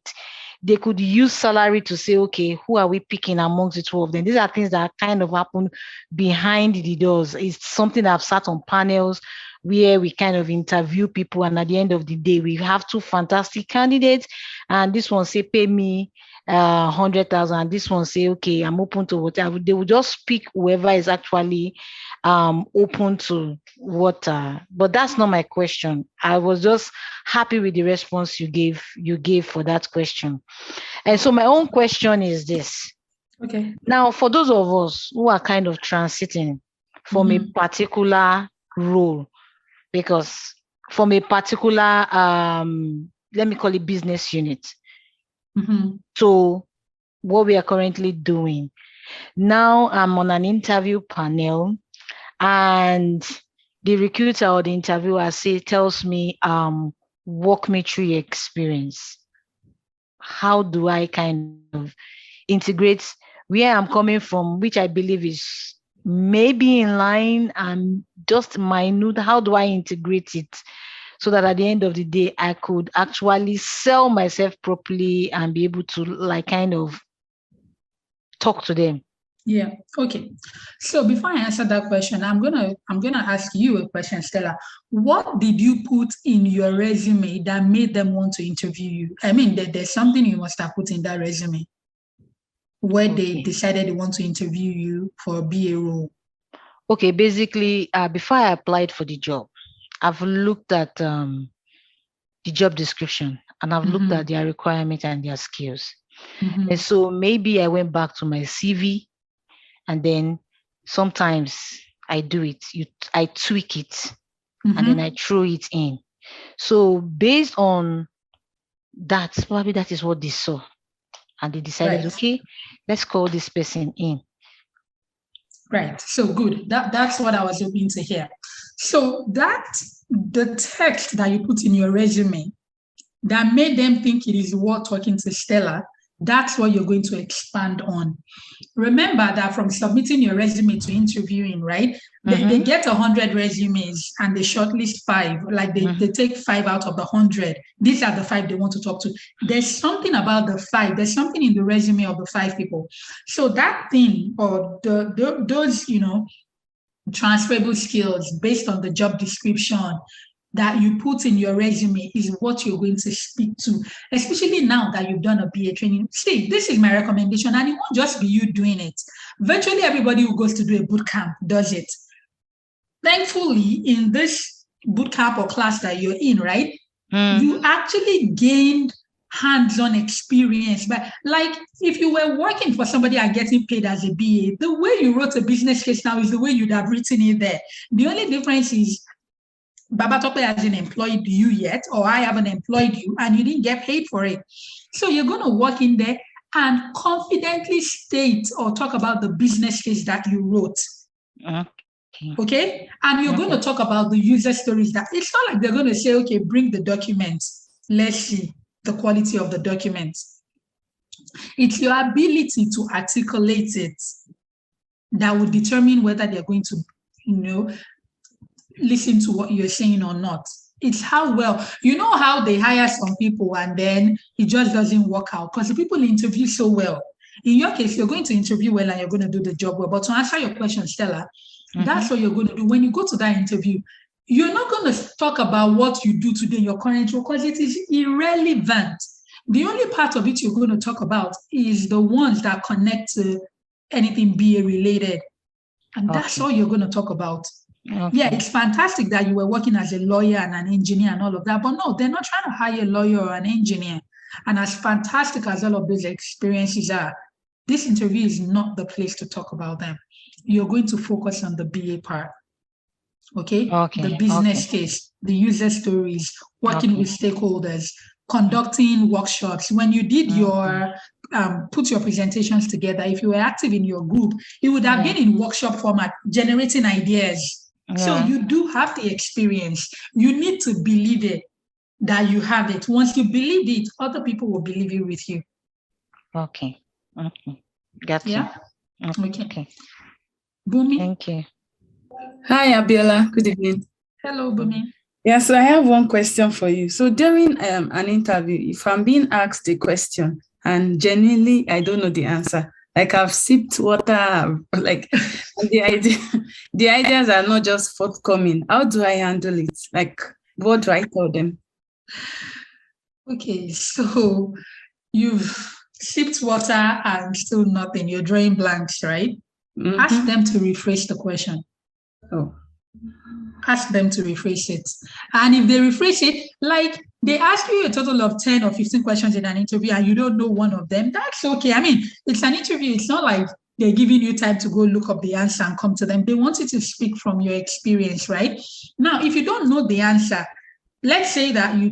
they could use salary to say, okay, who are we picking amongst the two of them? These are things that kind of happen behind the doors. It's something that I've sat on panels where we kind of interview people, and at the end of the day, we have two fantastic candidates, and this one say, pay me 100,000, and this one say, okay, I'm open to whatever. They will just pick whoever is actually open to what, but that's not my question. I was just happy with the response you gave for that question. And so my own question is this. Okay. Now, for those of us who are kind of transiting from a particular role, because from a particular, let me call it business unit, to what we are currently doing. Now I'm on an interview panel, and the recruiter or the interviewer tells me, walk me through your experience. How do I kind of integrate where I'm coming from, which I believe is maybe in line and just minute? How do I integrate it so that at the end of the day, I could actually sell myself properly and be able to like kind of talk to them? Yeah. Okay. So before I answer that question, I'm gonna ask you a question, Stella. What did you put in your resume that made them want to interview you? I mean, there's something you must have put in that resume where they decided they want to interview you for a BA role. Okay. Basically, before I applied for the job, I've looked at the job description, and I've looked at their requirements and their skills. And so maybe I went back to my CV, and then sometimes I do it. I tweak it, and then I throw it in. So based on that, probably that is what they saw. And they decided, okay, let's call this person in. Right. So good. That's what I was hoping to hear. So the text that you put in your resume that made them think it is worth talking to Stella, that's what you're going to expand on. Remember that from submitting your resume to interviewing, right? They get 100 resumes and they shortlist 5. Like they take 5 out of the 100. These are the 5 they want to talk to. There's something about the 5. There's something in the resume of the 5 people. So that thing, or those, transferable skills based on the job description that you put in your resume is what you're going to speak to, especially now that you've done a BA training. See, this is my recommendation, and it won't just be you doing it. Virtually everybody who goes to do a boot camp does it. Thankfully, in this boot camp or class that you're in, right, you actually gained hands-on experience. But like if you were working for somebody and getting paid as a BA, the way you wrote a business case now is the way you'd have written it there. The only difference is Babatope hasn't employed you yet, or I haven't employed you, and you didn't get paid for it. So you're going to work in there and confidently state or talk about the business case that you wrote. Okay? And you're going to talk about the user stories. That it's not like they're going to say, okay, bring the documents. Let's see the quality of the documents. It's your ability to articulate it that will determine whether they're going to, listen to what you're saying or not. It's how well, you know how they hire some people and then it just doesn't work out because the people interview so well. In your case, you're going to interview well and you're going to do the job well. But to answer your question, Stella, that's what you're going to do. When you go to that interview, you're not going to talk about what you do today in your current role because it is irrelevant. The only part of it you're going to talk about is the ones that connect to anything BA related. And that's all you're going to talk about. Yeah, it's fantastic that you were working as a lawyer and an engineer and all of that, but no, they're not trying to hire a lawyer or an engineer. And as fantastic as all of those experiences are, this interview is not the place to talk about them. You're going to focus on the BA part. Okay? The business case, the user stories, working with stakeholders, conducting workshops. When you did your put your presentations together, if you were active in your group, it would have been in workshop format, generating ideas. So you do have the experience. You need to believe it, that you have it. Once you believe it, other people will believe it with you. Okay. Got you. Yeah? Okay. Bumi? Thank you. Hi, Abiola. Good evening. Hello, Bumi. Yeah, so I have one question for you. So during an interview, if I'm being asked a question and genuinely I don't know the answer, like I've sipped water, like the ideas are not just forthcoming. How do I handle it? Like, what do I tell them? Okay, so you've sipped water and still nothing. You're drawing blanks, right? Ask them to rephrase the question. Ask them to rephrase it. And if they rephrase it, like they ask you a total of 10 or 15 questions in an interview and you don't know one of them, that's okay. I mean, it's an interview. It's not like they're giving you time to go look up the answer and come to them. They want you to speak from your experience, right? Now, if you don't know the answer, let's say that you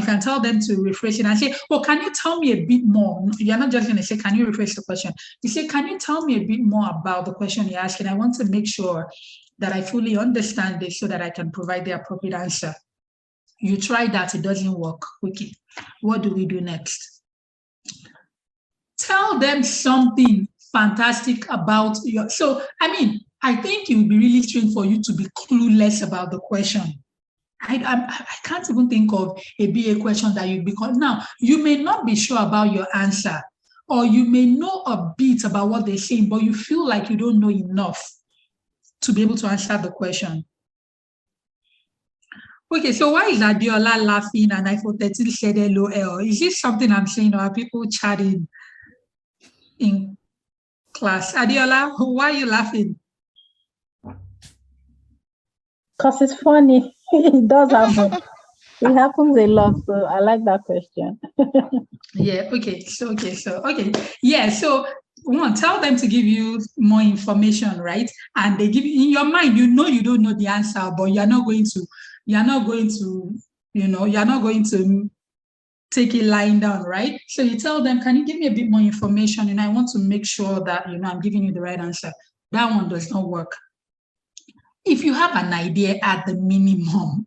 can tell them to rephrase it and say, oh, can you tell me a bit more? You're not just going to say, can you rephrase the question? You say, can you tell me a bit more about the question you're asking? I want to make sure that I fully understand this so that I can provide the appropriate answer. You try that, it doesn't work. Okay, what do we do next? Tell them something fantastic about your, I think it would be really strange for you to be clueless about the question. I can't even think of a BA question that you'd be called. Now, you may not be sure about your answer, or you may know a bit about what they're saying, but you feel like you don't know enough to be able to answer the question. Okay, so why is Abiola laughing and iPhone 13 said LOL? Is this something I'm saying, or are people chatting in class? Abiola, why are you laughing? Because it's funny. It does happen. It happens a lot, so I like that question. Yeah, okay. Yeah, so one, tell them to give you more information, right? And they give you, in your mind, you know you don't know the answer, but you're not going to take it lying down, right? So you tell them, can you give me a bit more information? And I want to make sure that I'm giving you the right answer. That one does not work. If you have an idea at the minimum,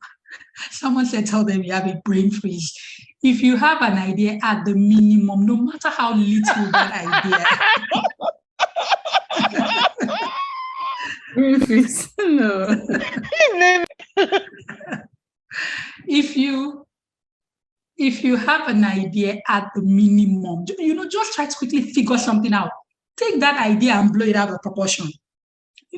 someone said, tell them you have a brain freeze. If you have an idea at the minimum, no matter how little that idea. Brain freeze. No. If you have an idea at the minimum, just try to quickly figure something out. Take that idea and blow it out of proportion.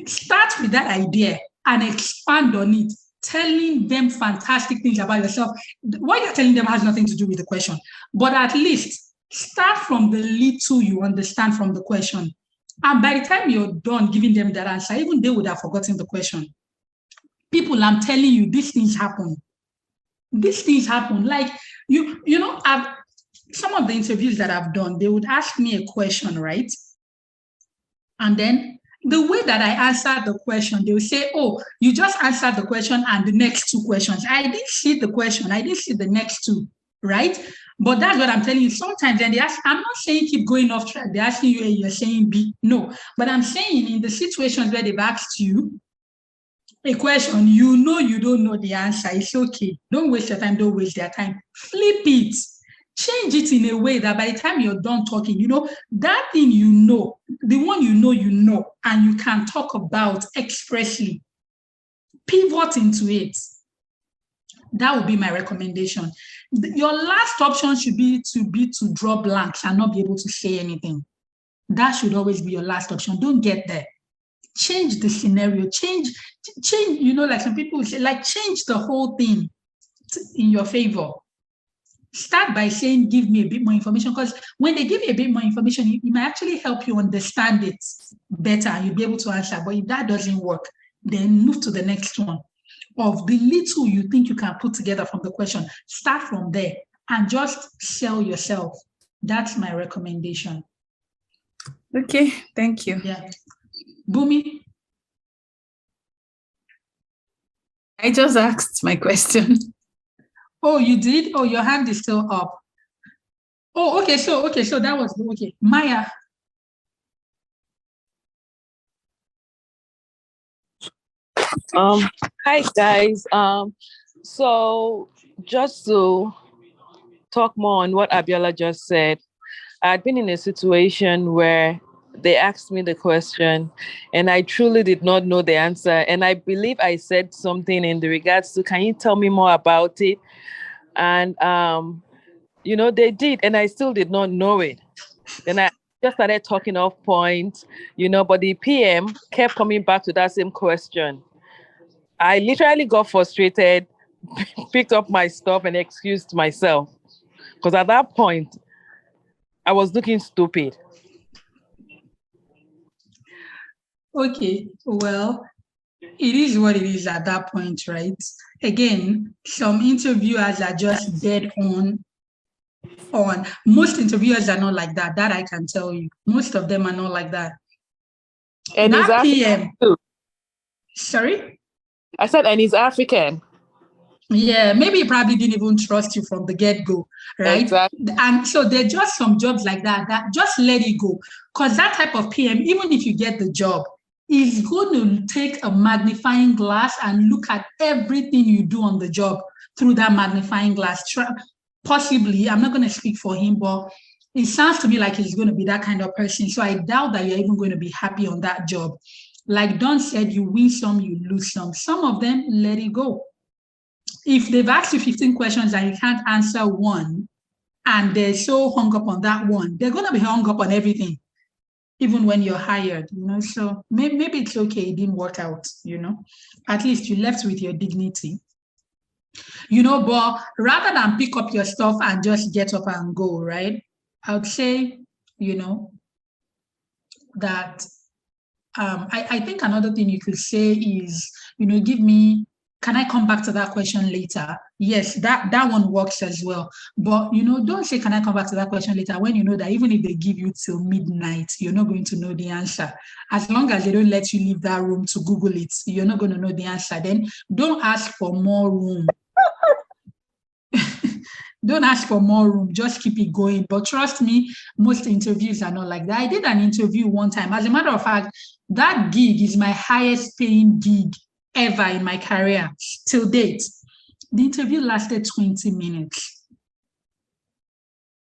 Start with that idea and expand on it, telling them fantastic things about yourself. What you're telling them has nothing to do with the question, but at least start from the little you understand from the question. And by the time you're done giving them that answer, even they would have forgotten the question. People, I'm telling you, these things happen. These things happen. Like, some of the interviews that I've done, they would ask me a question, right? And then the way that I answered the question, they will say, oh, you just answered the question and the next two questions. I didn't see the question. I didn't see the next two, right? But that's what I'm telling you. Sometimes, and they ask, I'm not saying keep going off track. They're asking you, you're saying B. No, but I'm saying in the situations where they've asked you a question, you don't know the answer. It's okay. Don't waste your time. Don't waste their time. Flip it. Change it in a way that by the time you're done talking, that thing the one you know, and you can talk about expressly. pivot into it. That would be my recommendation. Your last option should be to draw blanks and not be able to say anything. That should always be your last option. Don't get there. Change the scenario. Change. Like some people say, like change the whole thing in your favor. Start by saying, give me a bit more information, because when they give you a bit more information, it might actually help you understand it better and you'll be able to answer. But if that doesn't work, then move to the next one. Of the little you think you can put together from the question, start from there and just sell yourself. That's my recommendation. Okay, thank you. Yeah. Bumi? I just asked my question. Oh, you did? Oh, your hand is still up. Oh, okay. So that was okay. Maya. Hi guys. So just to talk more on what Abiola just said, I'd been in a situation where they asked me the question and I truly did not know the answer. And I believe I said something in the regards to, can you tell me more about it? And they did, and I still did not know it. Then I just started talking off point, but the PM kept coming back to that same question. I literally got frustrated, picked up my stuff and excused myself. Because at that point, I was looking stupid. Okay, well, it is what it is at that point, right? Again, some interviewers are just dead on. Most interviewers are not like that. That I can tell you. Most of them are not like that. And that he's African too. Sorry? I said, and he's African. Yeah, maybe he probably didn't even trust you from the get-go, right? Exactly. And so there are just some jobs like that just let it go. Because that type of PM, even if you get the job, is going to take a magnifying glass and look at everything you do on the job through that magnifying glass. Possibly, I'm not going to speak for him, but it sounds to me like he's going to be that kind of person. So I doubt that you're even going to be happy on that job. Like Don said, you win some, you lose some. Some of them, let it go. If they've asked you 15 questions and you can't answer one, and they're so hung up on that one, they're going to be hung up on everything, even when you're hired, So maybe it's okay, it didn't work out, At least you left with your dignity. But rather than pick up your stuff and just get up and go, right? I would say, that I think another thing you could say is, can I come back to that question later? Yes, that one works as well. But, don't say, can I come back to that question later, when you know that even if they give you till midnight, you're not going to know the answer. As long as they don't let you leave that room to Google it, you're not going to know the answer. Then don't ask for more room. Don't ask for more room, just keep it going. But trust me, most interviews are not like that. I did an interview one time. As a matter of fact, that gig is my highest paying gig ever in my career till date. The interview lasted 20 minutes.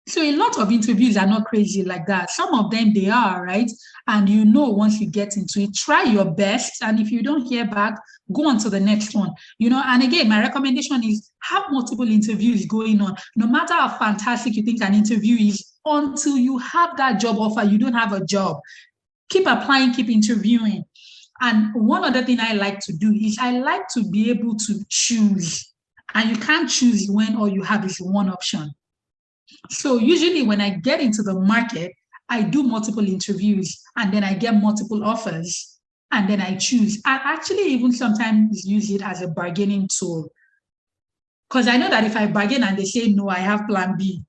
So a lot of interviews are not crazy like that. Some of them, they are, right? And once you get into it, try your best. And if you don't hear back, go on to the next one. And again, my recommendation is have multiple interviews going on. No matter how fantastic you think an interview is, until you have that job offer, you don't have a job. Keep applying, keep interviewing. And one other thing I like to do is I like to be able to choose. And you can't choose when all you have is one option. So usually when I get into the market, I do multiple interviews and then I get multiple offers and then I choose. I actually even sometimes use it as a bargaining tool. Because I know that if I bargain and they say no, I have plan B.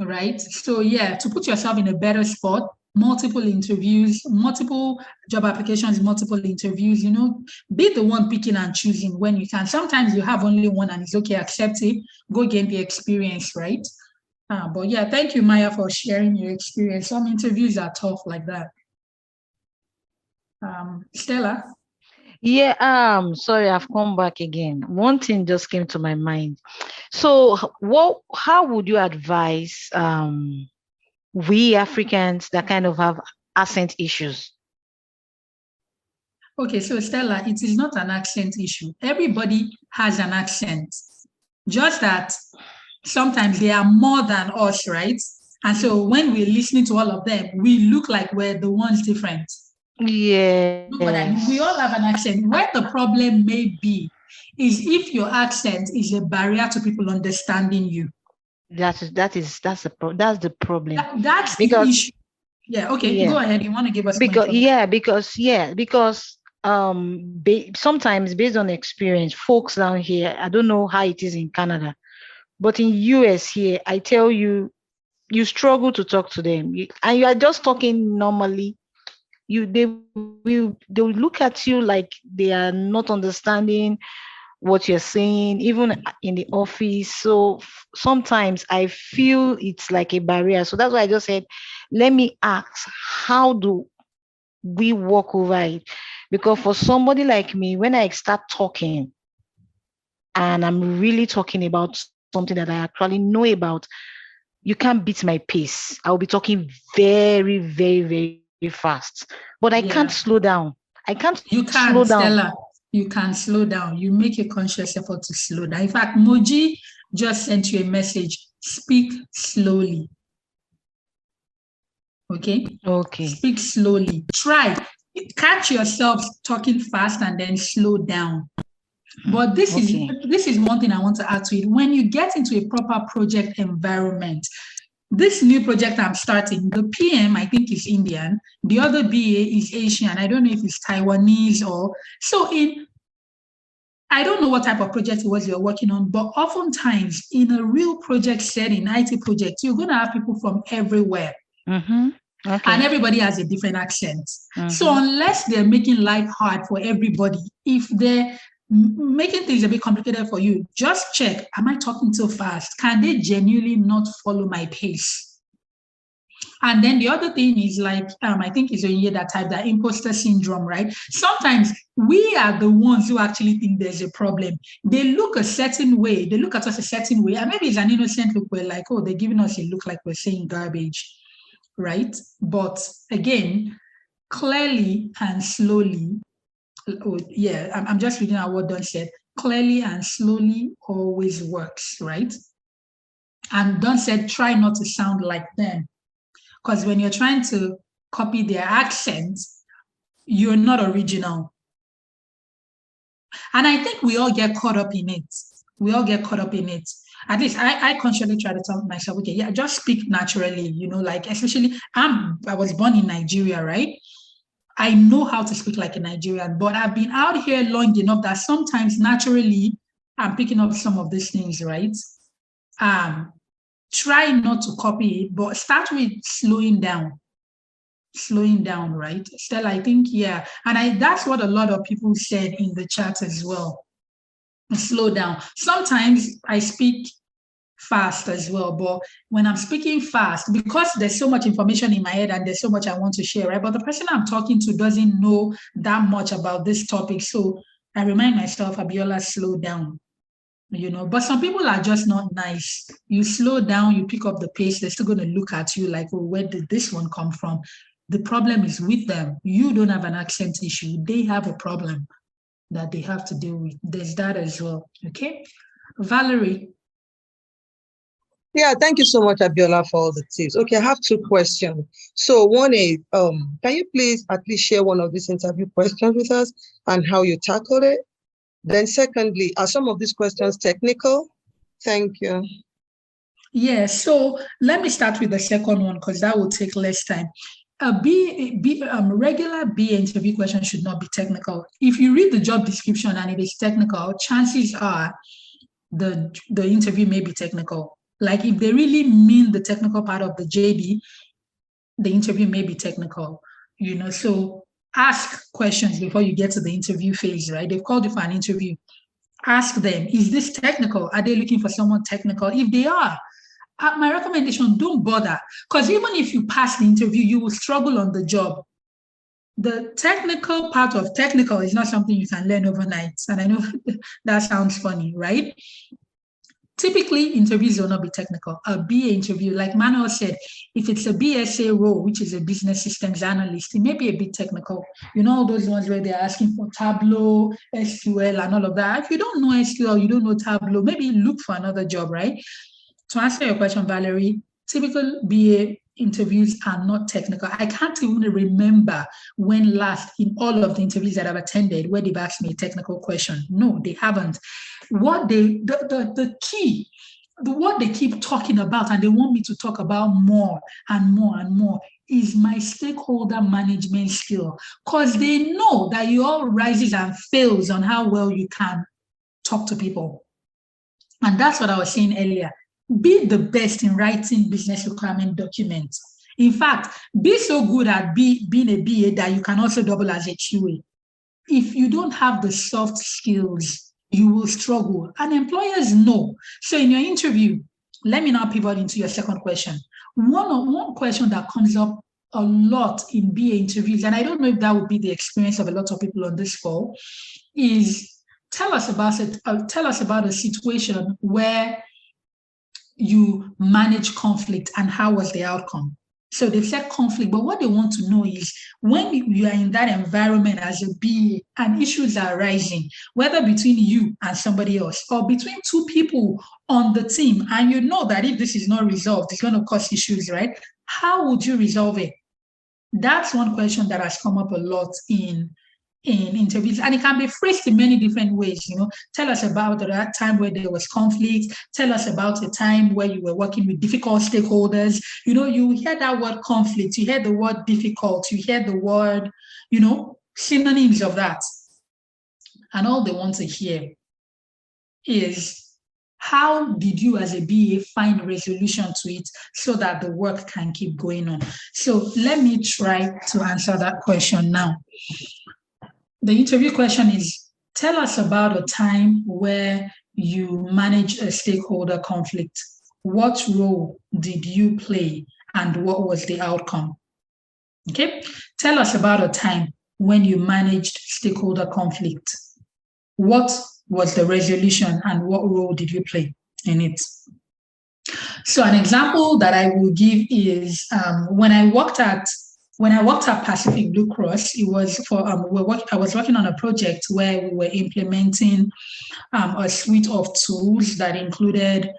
Right? So yeah, to put yourself in a better spot, multiple interviews, multiple job applications, multiple interviews, be the one picking and choosing when you can. Sometimes you have only one and it's okay, accept it, go gain the experience, right? But yeah, thank you, Maya, for sharing your experience. Some interviews are tough like that. Stella? Yeah, sorry, I've come back again. One thing just came to my mind. So how would you advise we Africans that kind of have accent issues? Okay, so Stella, it is not an accent issue. Everybody has an accent. Just that sometimes they are more than us, right? And so when we're listening to all of them, we look like we're the ones different. Yeah. We all have an accent. Where the problem may be is if your accent is a barrier to people understanding you. That's the problem. That's the issue. Yeah. Okay. Yeah. Go ahead. You want to give us because sometimes based on experience, folks down here, I don't know how it is in Canada, but in US here, I tell you, you struggle to talk to them, and you are just talking normally. They will look at you like they are not understanding what you're saying, even in the office. So sometimes I feel it's like a barrier. So that's why I just said, let me ask, how do we walk over it? Because for somebody like me, when I start talking and I'm really talking about something that I actually know about, you can't beat my pace. I'll be talking very, very, very fast, but I can't slow down. You can't slow down. Stella, you can slow down. You make a conscious effort to slow down. In fact, Moji just sent you a message. Speak slowly. Okay? Okay. Speak slowly. Try. Catch yourself talking fast and then slow down. But this is one thing I want to add to it. When you get into a proper project environment, this new project I'm starting, the PM, I think, is Indian. The other BA is Asian. I don't know if it's Taiwanese or... So I don't know what type of project it was you're working on, but oftentimes in a real project setting, IT project, you're going to have people from everywhere. Mm-hmm. Okay. And everybody has a different accent. Mm-hmm. So unless they're making life hard for everybody, if they're making things a bit complicated for you, just check, am I talking too fast? Can they genuinely not follow my pace? And then the other thing is like, I think it's in that type, that imposter syndrome, right? Sometimes we are the ones who actually think there's a problem. They look a certain way, they look at us a certain way, and maybe it's an innocent look. We're like, oh, they're giving us a look like we're saying garbage, right? But again, clearly and slowly, I'm just reading out what Don said. Clearly and slowly always works, right? And Don said, try not to sound like them. Because when you're trying to copy their accent, you're not original. And I think we all get caught up in it. At least I consciously try to tell myself, okay, yeah, just speak naturally, like especially I was born in Nigeria, right? I know how to speak like a Nigerian, but I've been out here long enough that sometimes naturally I'm picking up some of these things, right? Try not to copy it, but start with slowing down, right? Stella, I think, yeah. And that's what a lot of people said in the chat as well. Slow down. Sometimes I speak fast as well, but when I'm speaking fast, because there's so much information in my head and there's so much I want to share, right? But the person I'm talking to doesn't know that much about this topic. So I remind myself, Abiola, slow down, but some people are just not nice. You slow down, you pick up the pace, they're still going to look at you like, oh, where did this one come from? The problem is with them. You don't have an accent issue. They have a problem that they have to deal with. There's that as well. Okay. Valerie. Yeah, thank you so much, Abiola, for all the tips. Okay, I have two questions. So one is, can you please at least share one of these interview questions with us and how you tackled it? Then secondly, are some of these questions technical? Thank you. Yeah, so let me start with the second one because that will take less time. Regular BA interview question should not be technical. If you read the job description and it is technical, chances are the interview may be technical. Like if they really mean the technical part of the JD, the interview may be technical, so ask questions before you get to the interview phase, right? They've called you for an interview. Ask them, is this technical? Are they looking for someone technical? If they are, my recommendation, don't bother. Because even if you pass the interview, you will struggle on the job. The technical part of technical is not something you can learn overnight. And I know that sounds funny, right? Typically, interviews will not be technical. A BA interview, like Manuel said, if it's a BSA role, which is a business systems analyst, it may be a bit technical. You know, all those ones where they're asking for Tableau, SQL, and all of that. If you don't know SQL, you don't know Tableau, maybe look for another job, right? To answer your question, Valerie, typical BA interviews are not technical. I can't even remember when last in all of the interviews that I've attended where they've asked me a technical question. No, they haven't. What the key, what they keep talking about, and they want me to talk about more and more and more, is my stakeholder management skill, because they know that you all rises and fails on how well you can talk to people. And that's what I was saying earlier. Be the best in writing business requirement documents. In fact, be so good at being a BA that you can also double as a QA. If you don't have the soft skills, you will struggle. And employers know. So in your interview, let me now pivot into your second question. One question that comes up a lot in BA interviews, and I don't know if that would be the experience of a lot of people on this call, is tell us about a situation where you manage conflict and how was the outcome. So they've said conflict, but what they want to know is when you are in that environment as a BA and issues are rising, whether between you and somebody else or between two people on the team, and you know that if this is not resolved, it's going to cause issues, right? How would you resolve it? That's one question that has come up a lot in interviews, and it can be phrased in many different ways. You know, tell us about that time where there was conflict. Tell us about a time where you were working with difficult stakeholders. You know, you hear that word conflict, you hear the word difficult, you hear the word, you know, synonyms of that. And all they want to hear is, how did you as a BA find a resolution to it so that the work can keep going on? So let me try to answer that question now. The interview question is, tell us about a time where you managed a stakeholder conflict. What role did you play and what was the outcome? Okay, tell us about a time when you managed stakeholder conflict. What was the resolution and what role did you play in it? So an example that I will give is when I worked at Pacific Blue Cross, it was for I was working on a project where we were implementing a suite of tools that included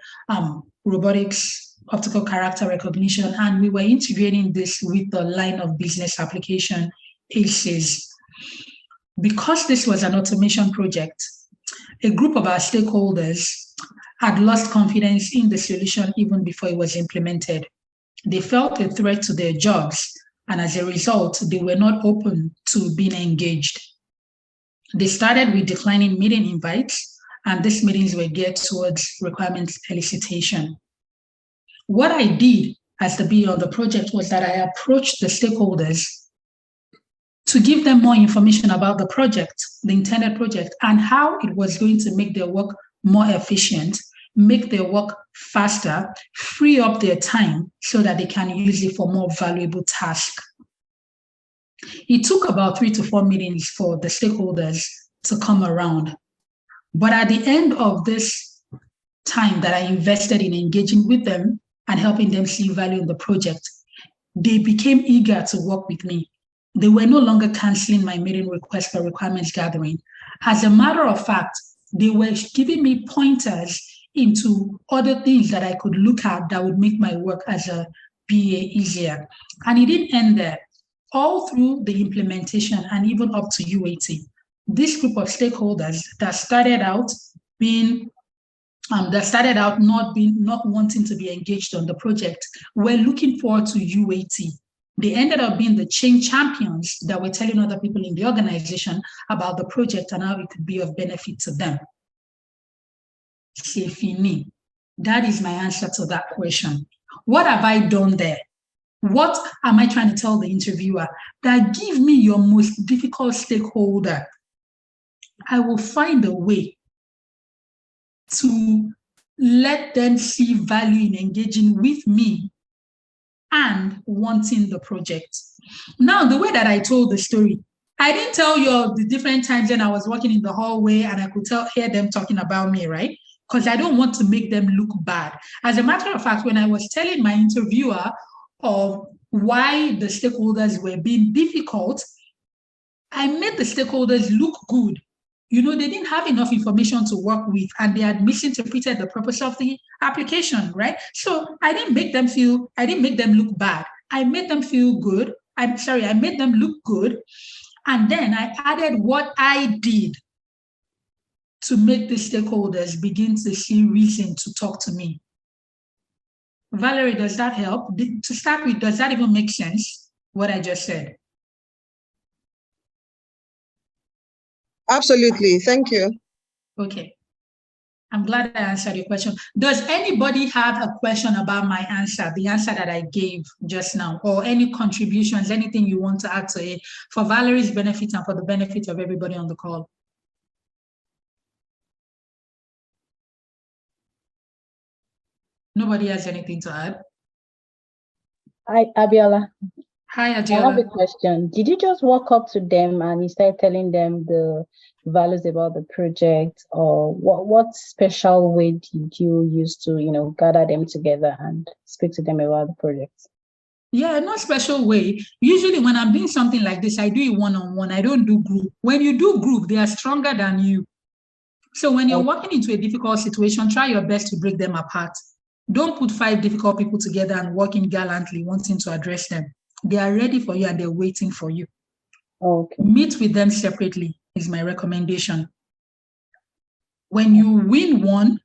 robotics, optical character recognition, and we were integrating this with the line of business application ACEs. Because this was an automation project, a group of our stakeholders had lost confidence in the solution even before it was implemented. They felt a threat to their jobs, and as a result, they were not open to being engaged. They started with declining meeting invites, and these meetings were geared towards requirements elicitation. What I did as the BA on the project was that I approached the stakeholders to give them more information about the project, the intended project, and how it was going to make their work more efficient, make their work faster, free up their time so that they can use it for more valuable tasks. It took about 3 to 4 meetings for the stakeholders to come around. But at the end of this time that I invested in engaging with them and helping them see value in the project, they became eager to work with me. They were no longer canceling my meeting request for requirements gathering. As a matter of fact, they were giving me pointers into other things that I could look at that would make my work as a BA easier. And it didn't end there. All through the implementation and even up to UAT, this group of stakeholders that started out not wanting to be engaged on the project were looking forward to UAT. They ended up being the change champions that were telling other people in the organization about the project and how it could be of benefit to them. C'est fini. That is my answer to that question. What have I done there? What am I trying to tell the interviewer? That give me your most difficult stakeholder. I will find a way to let them see value in engaging with me and wanting the project. Now, the way that I told the story, I didn't tell you the different times when I was walking in the hallway and I could hear them talking about me, right? because I don't want to make them look bad. As a matter of fact, when I was telling my interviewer of why the stakeholders were being difficult, I made the stakeholders look good. They didn't have enough information to work with, and they had misinterpreted the purpose of the application, right? So I didn't make them look bad. I made them feel good. I made them look good. And then I added what I did to make the stakeholders begin to see reason to talk to me. Valerie, does that help? To start with, does that even make sense, what I just said? Absolutely. Thank you. Okay. I'm glad I answered your question. Does anybody have a question about my answer, the answer that I gave just now, or any contributions, anything you want to add to it for Valerie's benefit and for the benefit of everybody on the call? Nobody has anything to add? Hi, Abiola. Hi, I have a Adiola. question. Did you just walk up to them and you start telling them the values about the project, or what special way did you use to, gather them together and speak to them about the project? Yeah, no special way. Usually when I'm doing something like this, I do it one-on-one. I don't do group. When you do group, they are stronger than you. So when you're walking into a difficult situation, try your best to break them apart. Don't put 5 difficult people together and working gallantly, wanting to address them. They are ready for you and they're waiting for you. Okay. Meet with them separately is my recommendation. When you win one,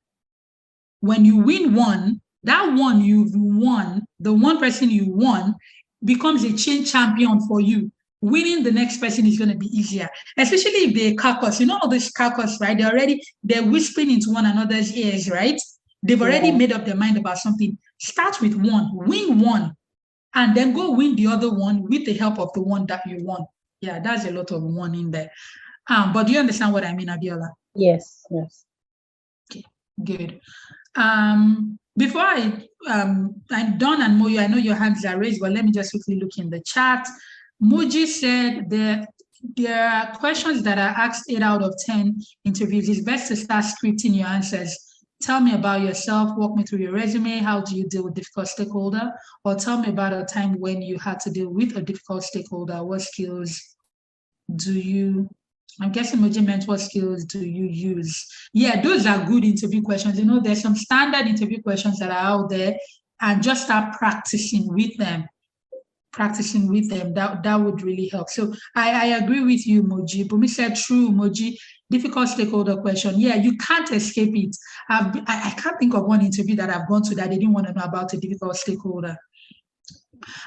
that one you've won, the one person you won becomes a change champion for you. Winning the next person is going to be easier, especially if they're caucus. All this caucus, right? They're whispering into one another's ears, right? They've already made up their mind about something. Start with one, win one, and then go win the other one with the help of the one that you won. Yeah, that's a lot of one in there. But do you understand what I mean, Abiola? Yes. Okay, good. Before I'm Don and Moyo, I know your hands are raised, but let me just quickly look in the chat. Muji said there are questions that are asked 8 out of 10 interviews. It's best to start scripting your answers. Tell me about yourself, walk me through your resume, how do you deal with difficult stakeholder, or tell me about a time when you had to deal with a difficult stakeholder. What skills do you, I'm guessing Moji meant what skills do you use? Yeah, those are good interview questions. There's some standard interview questions that are out there, and just start practicing with them. That would really help. So I agree with you, Moji. Bumi said true, Moji. Difficult stakeholder question. Yeah, you can't escape it. I can't think of one interview that I've gone to that they didn't want to know about a difficult stakeholder.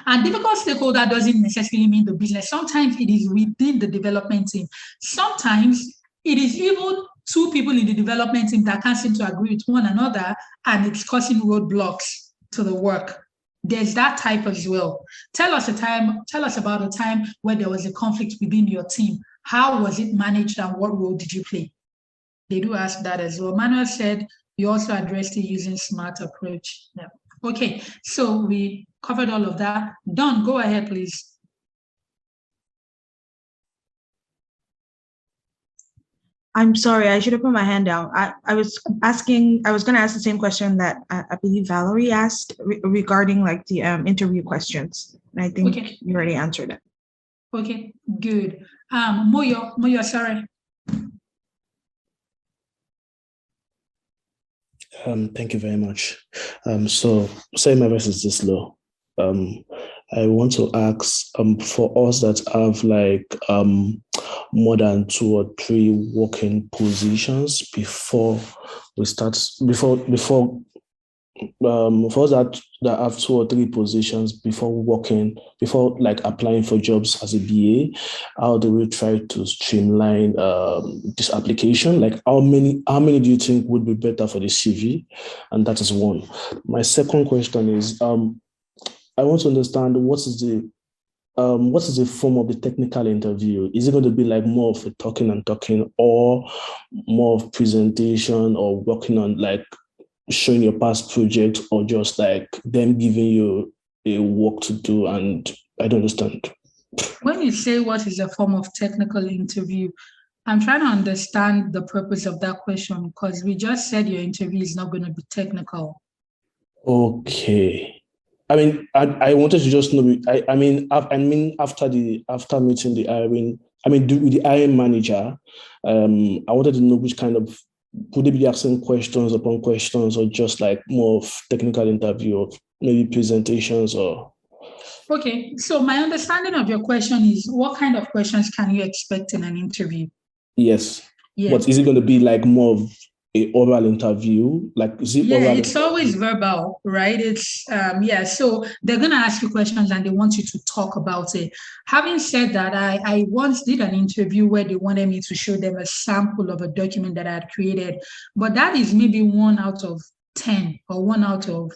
And difficult stakeholder doesn't necessarily mean the business. Sometimes it is within the development team. Sometimes it is even 2 people in the development team that can't seem to agree with one another, and it's causing roadblocks to the work. There's that type as well. Tell us about a time where there was a conflict within your team. How was it managed and what role did you play? They do ask that as well. Manuel said you also addressed it using SMART approach. Yeah. Okay, so we covered all of that. Don, go ahead, please. I'm sorry, I should have put my hand down. I was going to ask the same question that I believe Valerie asked regarding like the interview questions. And I think you already answered it. Okay, good. Moyo, sorry. Thank you very much. So say my voice is this low. I want to ask for us that have like more than 2 or 3 working positions before we start, for us that have 2 or 3 positions before like applying for jobs as a BA, how do we try to streamline this application? Like how many do you think would be better for the CV? And that is one. My second question is I want to understand what is the form of the technical interview? Is it going to be like more of a talking, or more of presentation, or working on like showing your past project, or just like them giving you a work to do? And I don't understand. When you say what is a form of technical interview, I'm trying to understand the purpose of that question because we just said your interview is not going to be technical. Okay. I mean, I wanted to just know. I mean, after meeting the hiring, with the hiring manager, I wanted to know which kind of, would they be asking questions upon questions, or just like more of technical interview, or maybe presentations, or? Okay, so my understanding of your question is, what kind of questions can you expect in an interview? Yes. Yeah. But is it going to be like more of a oral interview? Like, is it oral? It's always verbal, right? It's so they're gonna ask you questions and they want you to talk about it. Having said that, I once did an interview where they wanted me to show them a sample of a document that I had created, but that is maybe 1 out of 10 or 1 out of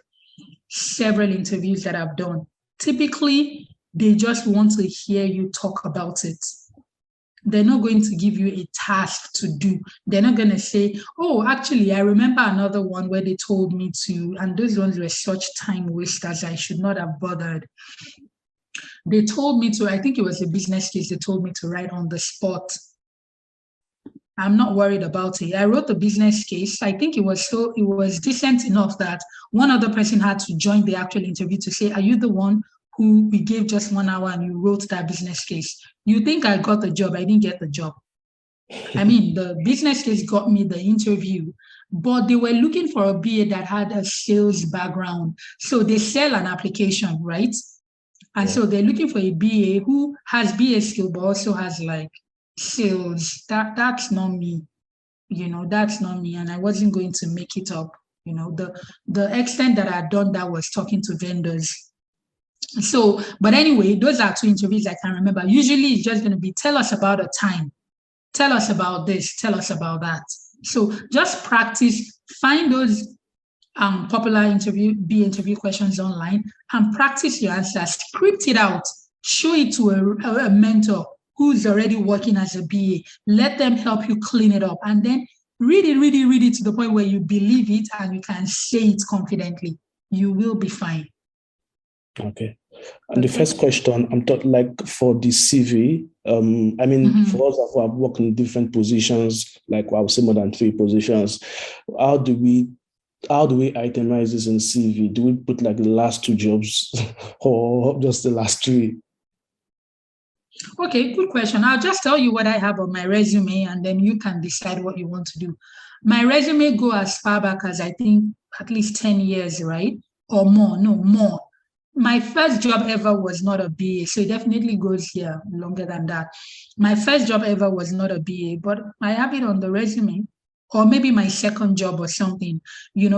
several interviews that I've done. Typically, they just want to hear you talk about it. They're not going to give you a task to do. They're not going to say, oh, actually, I remember another one where they told me to, and those ones were such time wasters, I should not have bothered. They told me to, I think it was a business case, they told me to write on the spot. I'm not worried about it. I wrote the business case. I think it was decent enough that one other person had to join the actual interview to say, are you the one who we gave just 1 hour and you wrote that business case? You think I got the job? I didn't get the job. I mean, the business case got me the interview, but they were looking for a BA that had a sales background. So they sell an application, right? And so they're looking for a BA who has BA skill, but also has like sales. That's not me. That's not me. And I wasn't going to make it up. The extent that I'd done that was talking to vendors. So, but anyway, those are 2 interviews I can remember. Usually it's just going to be, tell us about a time. Tell us about this. Tell us about that. So just practice, find those popular interview questions online and practice your answers. Script it out. Show it to a mentor who's already working as a BA. Let them help you clean it up. And then read it to the point where you believe it and you can say it confidently. You will be fine. Okay. And the first question, I'm talking like for the CV. For us who have worked in different positions, like I would say more than 3 positions, how do we itemize this in CV? Do we put like the last 2 jobs or just the last 3? Okay, good question. I'll just tell you what I have on my resume and then you can decide what you want to do. My resume go as far back as I think at least 10 years, right? Or more, no, more. My first job ever was not a BA, so it definitely goes here longer than that. My first job ever was not a BA, but I have it on the resume, or maybe my second job or something,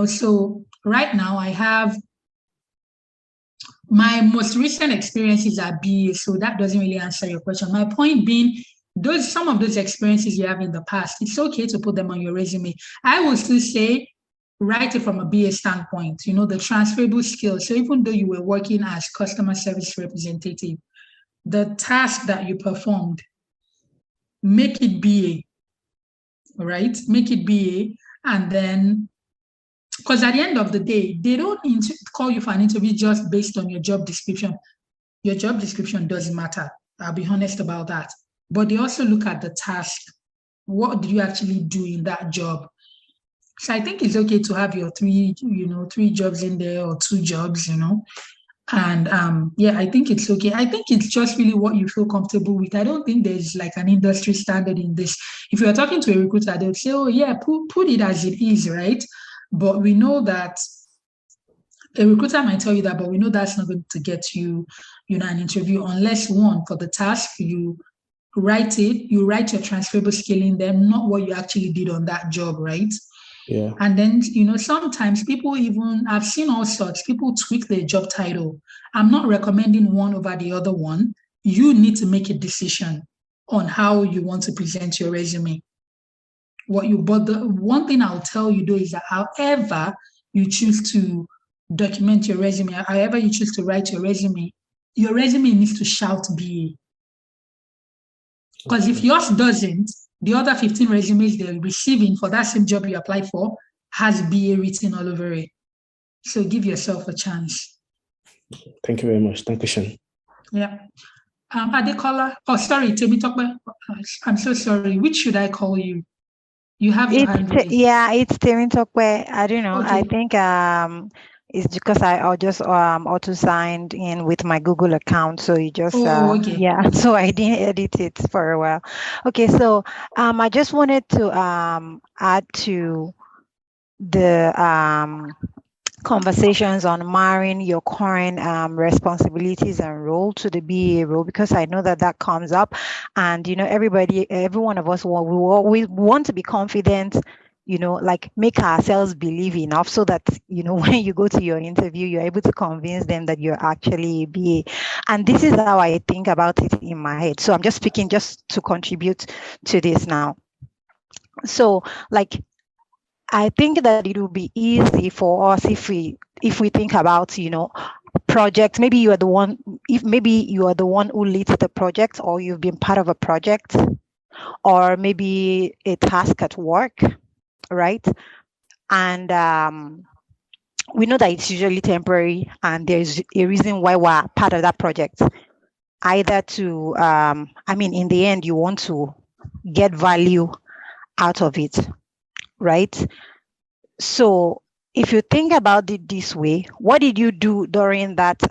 So right now I have my most recent experiences are BA, so that doesn't really answer your question. My point being, some of those experiences you have in the past, it's okay to put them on your resume. I will still say, write it from a BA standpoint, the transferable skills. So even though you were working as customer service representative, the task that you performed, make it BA, right? Make it BA, and then, because at the end of the day, they don't call you for an interview just based on your job description. Your job description doesn't matter. I'll be honest about that. But they also look at the task. What did you actually do in that job? So I think it's okay to have your 3 jobs in there or 2 jobs, And I think it's okay. I think it's just really what you feel comfortable with. I don't think there's like an industry standard in this. If you're talking to a recruiter, they'll say, oh yeah, put it as it is, right? But we know that a recruiter might tell you that, but we know that's not going to get you, an interview unless, one, for the task, you write your transferable skill in them, not what you actually did on that job, right? Yeah. And then, sometimes people I've seen all sorts, people tweak their job title. I'm not recommending one over the other one. You need to make a decision on how you want to present your resume. But the one thing I'll tell you though is that however you choose to document your resume, however you choose to write your resume needs to shout BA. Because if yours doesn't, the other 15 resumes they're receiving for that same job you applied for has BA written all over it. So give yourself a chance. Thank you very much. Thank you, Sean. Yeah. Adekola. Oh, sorry, Temitope. I'm so sorry. Which should I call you? You have your hand raised. Yeah, it's Temitope. I don't know. Okay. I think it's because I just auto signed in with my Google account, so you just okay. yeah. So I didn't edit it for a while. Okay, so I just wanted to add to the conversations on marrying your current responsibilities and role to the BA role, because I know that that comes up, and every one of us we want to be confident, like make ourselves believe enough so that when you go to your interview, you're able to convince them that you're actually a BA. And this is how I think about it in my head. So I'm just speaking just to contribute to this now. So like, I think that it will be easy for us if we think about, projects. Maybe you are the one who leads the project, or you've been part of a project, or maybe a task at work, right? And we know that it's usually temporary, and there's a reason why we're part of that project. Either to, in the end, you want to get value out of it, right? So if you think about it this way, what did you do during that,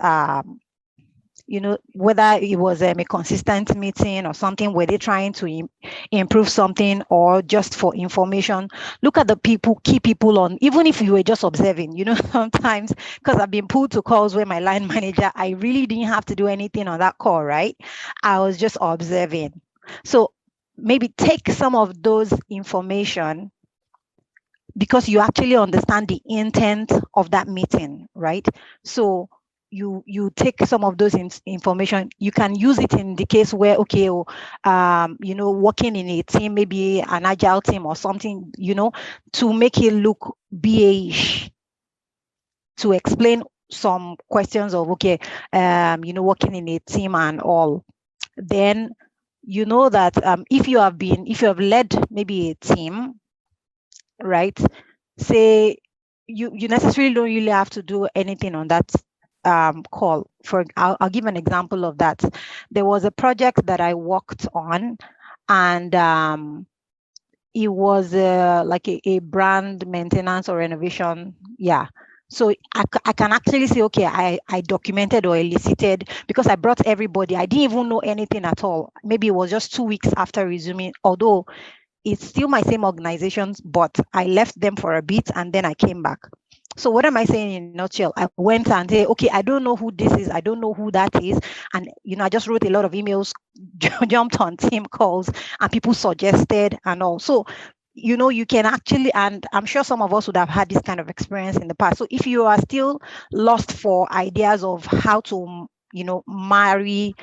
whether it was a consistent meeting or something, were they trying to improve something or just for information? Look at the key people on, even if you were just observing, sometimes, because I've been pulled to calls where my line manager, I really didn't have to do anything on that call, right? I was just observing. So maybe take some of those information, because you actually understand the intent of that meeting, right? So you take some of those information, you can use it in the case where, okay, working in a team, maybe an agile team or something, to make it look BA-ish, to explain some questions of, okay, working in a team and all. Then that if you have led maybe a team, right? Say you necessarily don't really have to do anything on that call. I'll give an example of that. There was a project that I worked on, and it was like a brand maintenance or renovation. Yeah. So I can actually say, okay, I documented or elicited, because I brought everybody. I didn't even know anything at all. Maybe it was just 2 weeks after resuming, although it's still my same organizations, but I left them for a bit and then I came back. So what am I saying in a nutshell? I went and said, okay, I don't know who this is. I don't know who that is. And, I just wrote a lot of emails, jumped on team calls, and people suggested and all. So, you can actually, and I'm sure some of us would have had this kind of experience in the past. So if you are still lost for ideas of how to, marry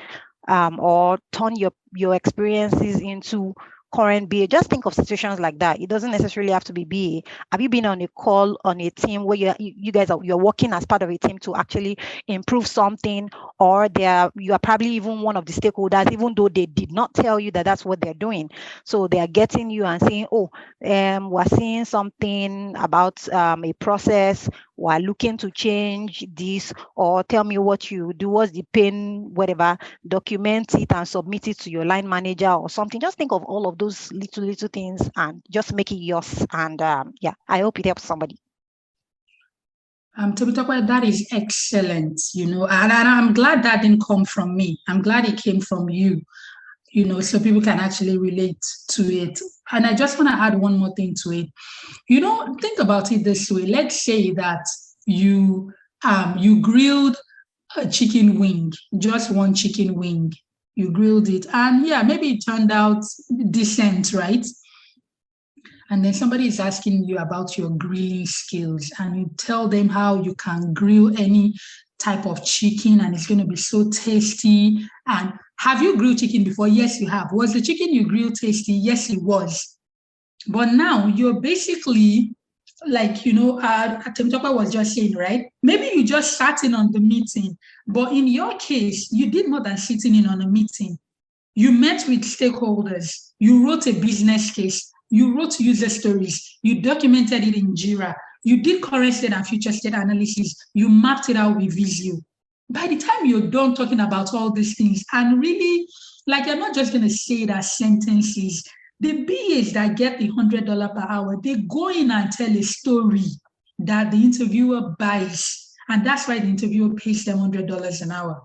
or turn your experiences into current BA, just think of situations like that. It doesn't necessarily have to be BA. Have you been on a call on a team where you guys you're working as part of a team to actually improve something, or you are probably even one of the stakeholders, even though they did not tell you that that's what they're doing. So they are getting you and saying, oh, we're seeing something about a process, we're looking to change this, or tell me what you do, what's the pain, whatever, document it and submit it to your line manager or something. Just think of all of those little things and just make it yours. And yeah, I hope it helps somebody. Temitope, that is excellent, and I'm glad that didn't come from me. I'm glad it came from you, so people can actually relate to it. And I just want to add one more thing to it. Think about it this way. Let's say that you grilled a chicken wing, just one chicken wing. You grilled it, and yeah, maybe it turned out decent, right? And then somebody is asking you about your grilling skills, and you tell them how you can grill any type of chicken and it's going to be so tasty. And have you grilled chicken before? Yes, you have. Was the chicken you grilled tasty? Yes, it was. But now you're basically like, Temitope was just saying, right? Maybe you just sat in on the meeting, but in your case, you did more than sitting in on a meeting. You met with stakeholders. You wrote a business case. You wrote user stories. You documented it in Jira. You did current state and future state analysis. You mapped it out with Visio. By the time you're done talking about all these things, and really, like, you're not just going to say it as sentences. The BAs that get the $100 per hour, they go in and tell a story that the interviewer buys. And that's why the interviewer pays them $100 an hour.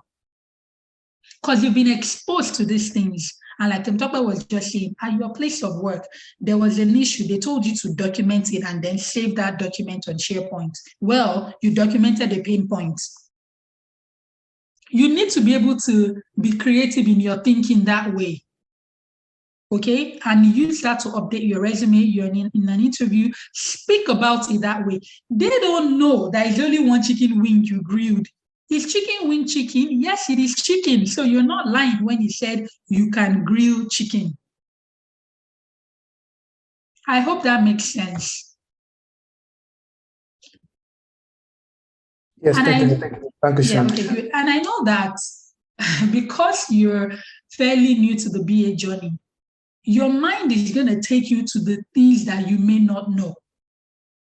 Because you've been exposed to these things. And like Temtope was just saying, at your place of work, there was an issue. They told you to document it and then save that document on SharePoint. Well, you documented the pain points. You need to be able to be creative in your thinking that way. Okay? And use that to update your resume. You're in an interview. Speak about it that way. They don't know that it's only one chicken wing you grilled. Is chicken wing chicken? Yes, it is chicken. So you're not lying when you said you can grill chicken. I hope that makes sense. Yes, thank you. Thank you, yeah, okay, good. And I know that because you're fairly new to the BA journey, your mind is going to take you to the things that you may not know.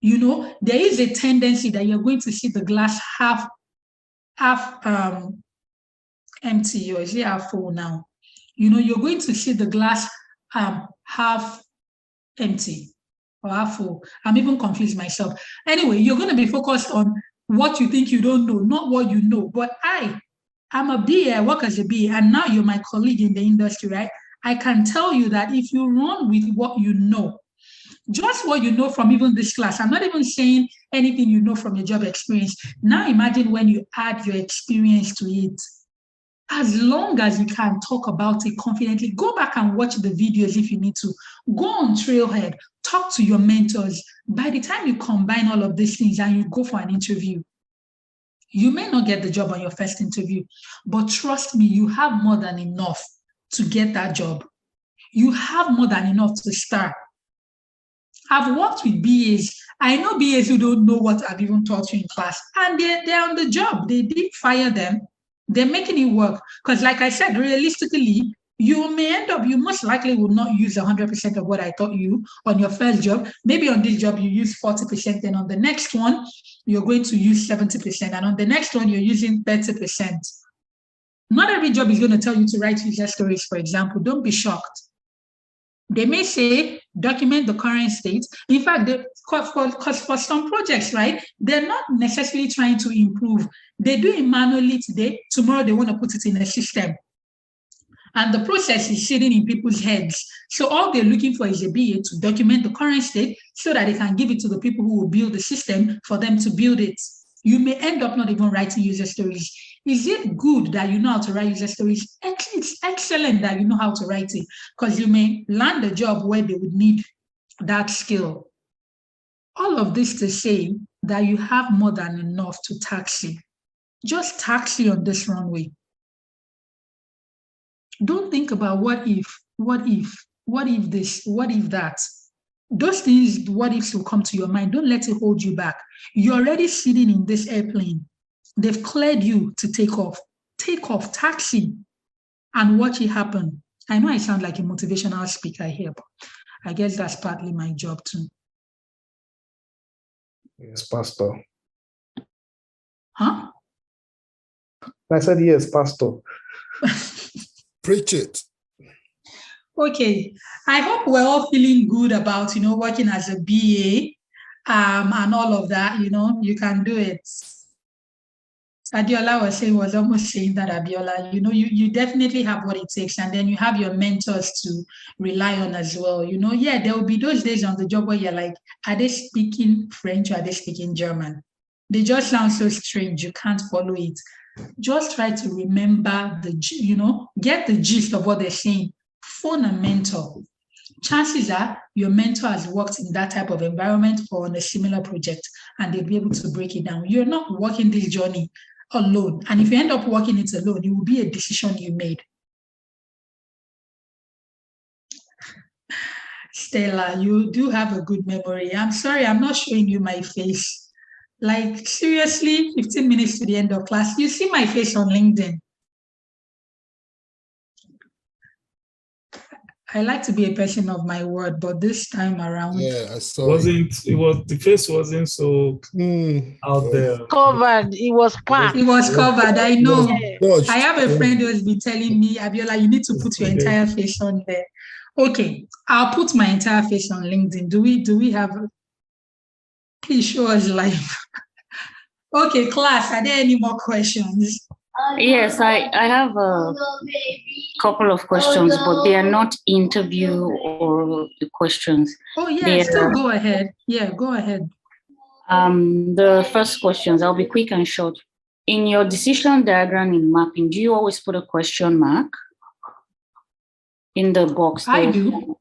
You know, there is a tendency that you're going to see the glass half empty, or is it half full now? You know, you're going to see the glass half empty or half full. I'm even confused myself. Anyway, you're going to be focused on what you think you don't know, not what you know. But I'm a BA, I work as a BA, and now you're my colleague in the industry, right? I can tell you that if you run with what you know, just what you know from even this class, I'm not even saying anything you know from your job experience. Now imagine when you add your experience to it. As long as you can talk about it confidently, go back and watch the videos if you need to. Go on Trailhead, talk to your mentors. By the time you combine all of these things and you go for an interview, you may not get the job on your first interview, but trust me, you have more than enough to get that job. You have more than enough to start. I've worked with BAs. I know BAs who don't know what I've even taught you in class, and they're on the job. They did fire them. They're making it work. Because like I said, realistically, you may end up, you most likely will not use 100% of what I taught you on your first job. Maybe on this job, you use 40%. Then on the next one, you're going to use 70%. And on the next one, you're using 30%. Not every job is going to tell you to write user stories, for example. Don't be shocked. They may say, document the current state. In fact, for some projects, right, they're not necessarily trying to improve. They do it manually today. Tomorrow, they want to put it in a system. And the process is sitting in people's heads. So all they're looking for is a BA to document the current state so that they can give it to the people who will build the system for them to build it. You may end up not even writing user stories. Is it good that you know how to write user stories? It's excellent that you know how to write it, because you may land a job where they would need that skill. All of this to say that you have more than enough to taxi. Just taxi on this runway. Don't think about what if this, what if that. Those things, what ifs will come to your mind. Don't let it hold you back. You're already sitting in this airplane. They've cleared you to take off. Take off, taxi, and watch it happen. I know I sound like a motivational speaker here, but I guess that's partly my job too. Yes, Pastor. Huh? I said yes, Pastor. Preach it. Okay, I hope we're all feeling good about, working as a BA and all of that. You can do it. Adiola was almost saying that, Abiola, you definitely have what it takes, and then you have your mentors to rely on as well. Yeah, there will be those days on the job where you're like, are they speaking French or are they speaking German? They just sound so strange, you can't follow it. Just try to remember get the gist of what they're saying. Phone a mentor. Chances are your mentor has worked in that type of environment or on a similar project, and they'll be able to break it down. You're not working this journey alone. And if you end up working it alone, it will be a decision you made. Stella, you do have a good memory. I'm sorry, I'm not showing you my face. Like, seriously, 15 minutes to the end of class, you see my face on LinkedIn. I like to be a person of my word, but this time around, yeah, I saw the face wasn't so out there. Covered. It was packed. It was covered. I know. Dodged. I have a friend who has been telling me, Abiola, you need to put your entire face on there. Okay, I'll put my entire face on LinkedIn. Do we have? Please show us live. Okay, class. Are there any more questions? Yes, I have a couple of questions, but they are not interview or questions. Oh, yeah, still go ahead. Yeah, go ahead. The first questions, I'll be quick and short. In your decision diagram in mapping, do you always put a question mark in the box? I do,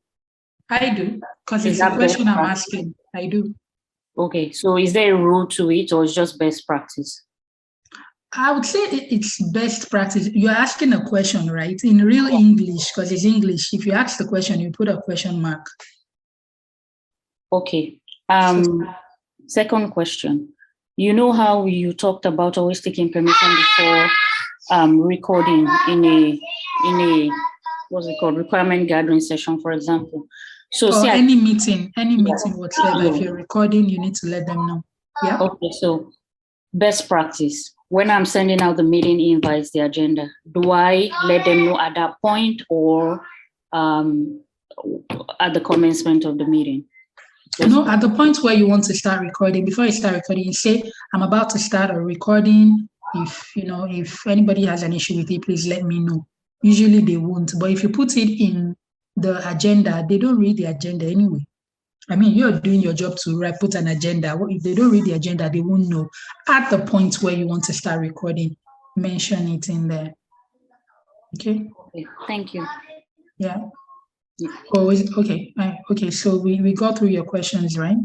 because it's a question I'm asking. I do. Okay, so is there a rule to it, or it's just best practice? I would say it's best practice. You're asking a question, right? In real English, because it's English. If you ask the question, you put a question mark. Okay. Second question. You know how you talked about always taking permission before recording in a what's it called, requirement gathering session, for example. So or any meeting whatsoever. If you're recording, you need to let them know. Yeah. Okay, so best practice. When I'm sending out the meeting invites, the agenda, do I let them know at that point or at the commencement of the meeting? No, at the point where you want to start recording, before you start recording, you say, I'm about to start a recording. If anybody has an issue with it, please let me know. Usually they won't, but if you put it in the agenda, they don't read the agenda anyway. I mean, you're doing your job to put an agenda. If they don't read the agenda, they won't know. At the point where you want to start recording, mention it in there. Okay. Thank you. Yeah. Oh, okay. Okay. So we got through your questions, right?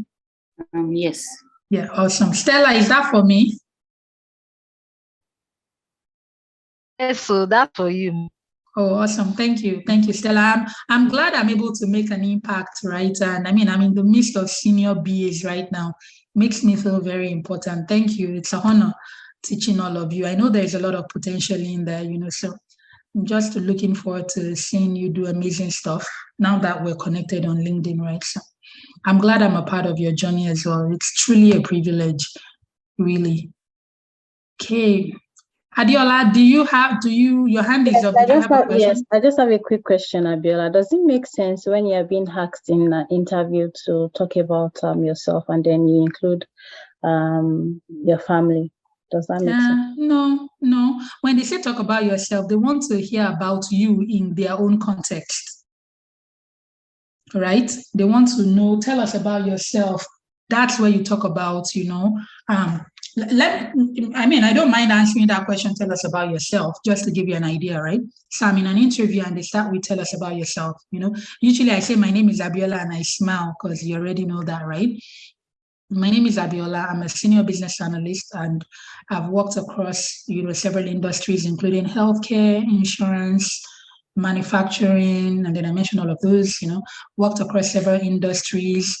Yes. Yeah. Awesome. Stella, is that for me? Yes. So that's for you. Oh, awesome. Thank you. Thank you, Stella. I'm glad I'm able to make an impact, right? And I mean, I'm in the midst of senior BAs right now. Makes me feel very important. Thank you. It's an honor teaching all of you. I know there's a lot of potential in there, so I'm just looking forward to seeing you do amazing stuff now that we're connected on LinkedIn, right? So I'm glad I'm a part of your journey as well. It's truly a privilege, really. Okay. Adiola, your hand is up. Yes, I just have a quick question, Abiola. Does it make sense when you're being asked in an interview to talk about yourself and then you include your family? Does that make sense? No. When they say talk about yourself, they want to hear about you in their own context, right? They want to know, tell us about yourself. That's where you talk about, I don't mind answering that question, tell us about yourself, just to give you an idea, right? So I'm in an interview and they start with tell us about yourself, Usually I say my name is Abiola and I smile because you already know that, right? My name is Abiola. I'm a senior business analyst and I've worked across, several industries, including healthcare, insurance, manufacturing, and then I mentioned all of those, worked across several industries.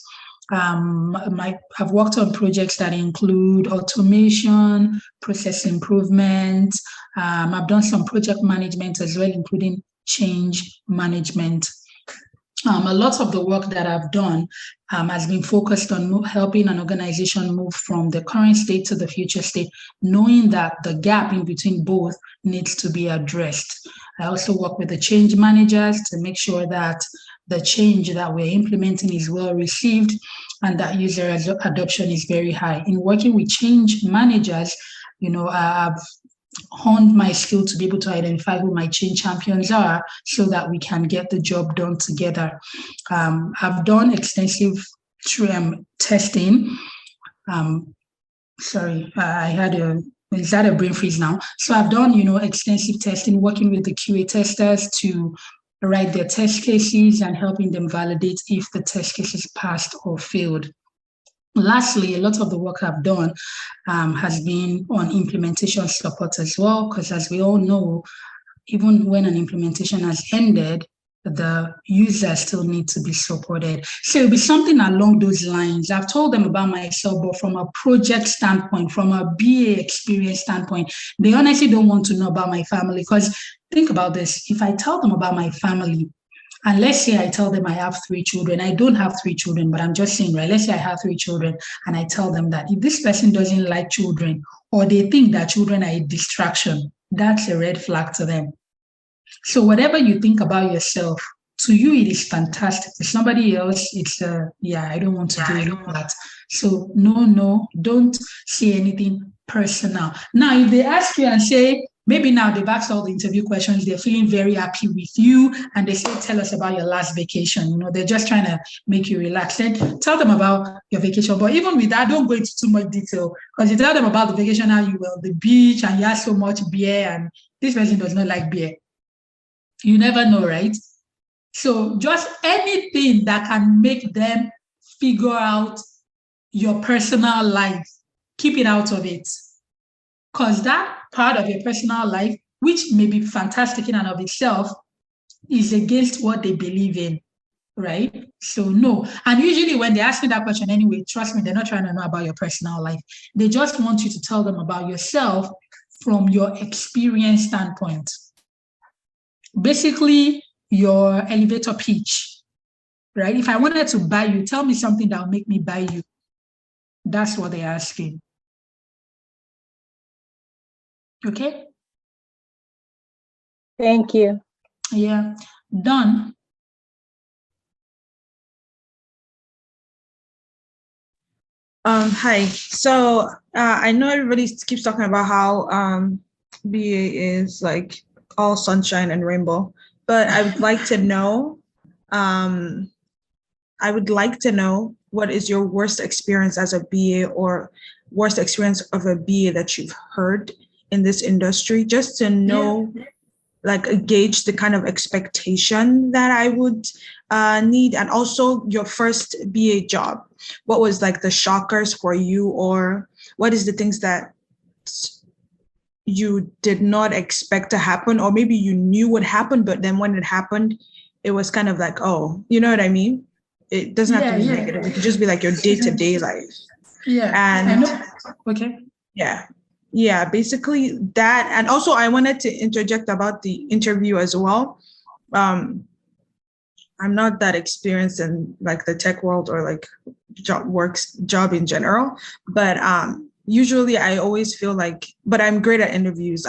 I've worked on projects that include automation, process improvement. I've done some project management as well, including change management. A lot of the work that I've done has been focused on helping an organization move from the current state to the future state, knowing that the gap in between both needs to be addressed. I also work with the change managers to make sure that the change that we're implementing is well received and that user adoption is very high. In working with change managers, I've honed my skill to be able to identify who my change champions are so that we can get the job done together. I've done extensive testing. Is that a brain freeze now? So I've done, extensive testing, working with the QA testers to write their test cases and helping them validate if the test cases passed or failed. Lastly, a lot of the work I've done has been on implementation support as well, because as we all know, even when an implementation has ended, the users still need to be supported. So it'll be something along those lines. I've told them about myself, but from a project standpoint, from a BA experience standpoint, they honestly don't want to know about my family, because think about this. If I tell them about my family, And let's say I tell them I have 3 children. I don't have 3 children, but I'm just saying, right? Let's say I have 3 children and I tell them that if this person doesn't like children or they think that children are a distraction, that's a red flag to them. So whatever you think about yourself, to you, it is fantastic. To somebody else, it's yeah, I don't want to do that. So no, don't say anything personal. Now, if they ask you and say, maybe now they've asked all the interview questions, they're feeling very happy with you, and they say, tell us about your last vacation. You know, they're just trying to make you relax. Then tell them about your vacation. But even with that, don't go into too much detail, because you tell them about the vacation, how you were on the beach, and you had so much beer, and this person does not like beer. You never know, right? So just anything that can make them figure out your personal life, keep it out of it. Because that part of your personal life, which may be fantastic in and of itself, is against what they believe in, right? So no. And usually when they ask me that question anyway, trust me, they're not trying to know about your personal life. They just want you to tell them about yourself from your experience standpoint. Basically, your elevator pitch, right? If I wanted to buy you, tell me something that will make me buy you. That's what they're asking. Okay? Thank you. Yeah. Done. Hi. So I know everybody keeps talking about how BA is like all sunshine and rainbow, but I would like to know, what is your worst experience as a BA or worst experience of a BA that you've heard in this industry, just to know, like gauge the kind of expectation that I would need, and also your first BA job. What was like the shockers for you, or what is the things that you did not expect to happen, or maybe you knew would happen, but then when it happened, it was kind of like, oh, you know what I mean? It doesn't have to be negative. It could just be like your day-to-day life. Yeah. And I know. Okay. Yeah, basically that. And also I wanted to interject about the interview as well. I'm not that experienced in like the tech world or like job in general, but usually I always feel like, but I'm great at interviews.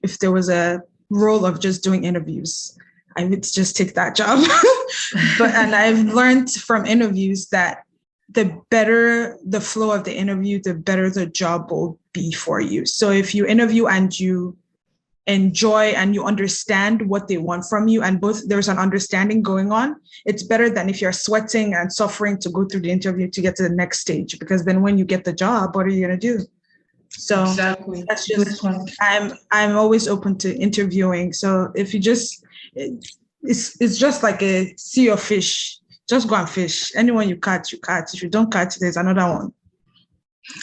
If there was a role of just doing interviews, I would just take that job. And I've learned from interviews that the better the flow of the interview, the better the job will be for you. So if you interview and you enjoy and you understand what they want from you, and both there's an understanding going on, it's better than if you're sweating and suffering to go through the interview to get to the next stage, because then when you get the job, what are you going to do? So exactly. That's just, I'm always open to interviewing. So if you just, it's just like a sea of fish. Just go and fish. Anyone you catch, you catch. If you don't catch, there's another one.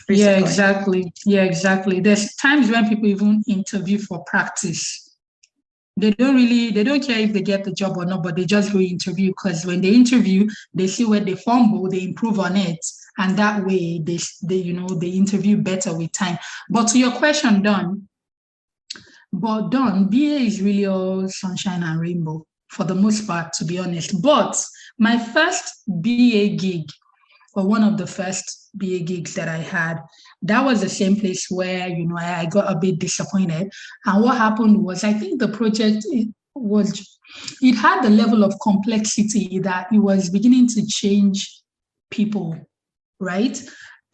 Basically. Yeah, exactly. There's times when people even interview for practice. They don't care if they get the job or not, but they just go interview, because when they interview, they see where they fumble, they improve on it, and that way they interview better with time. But to your question, Don, BA is really all sunshine and rainbow for the most part, to be honest. But my first BA gig, or one of the first BA gigs that I had, that was the same place where, I got a bit disappointed. And what happened was, I think the project, it had the level of complexity that it was beginning to change people, right?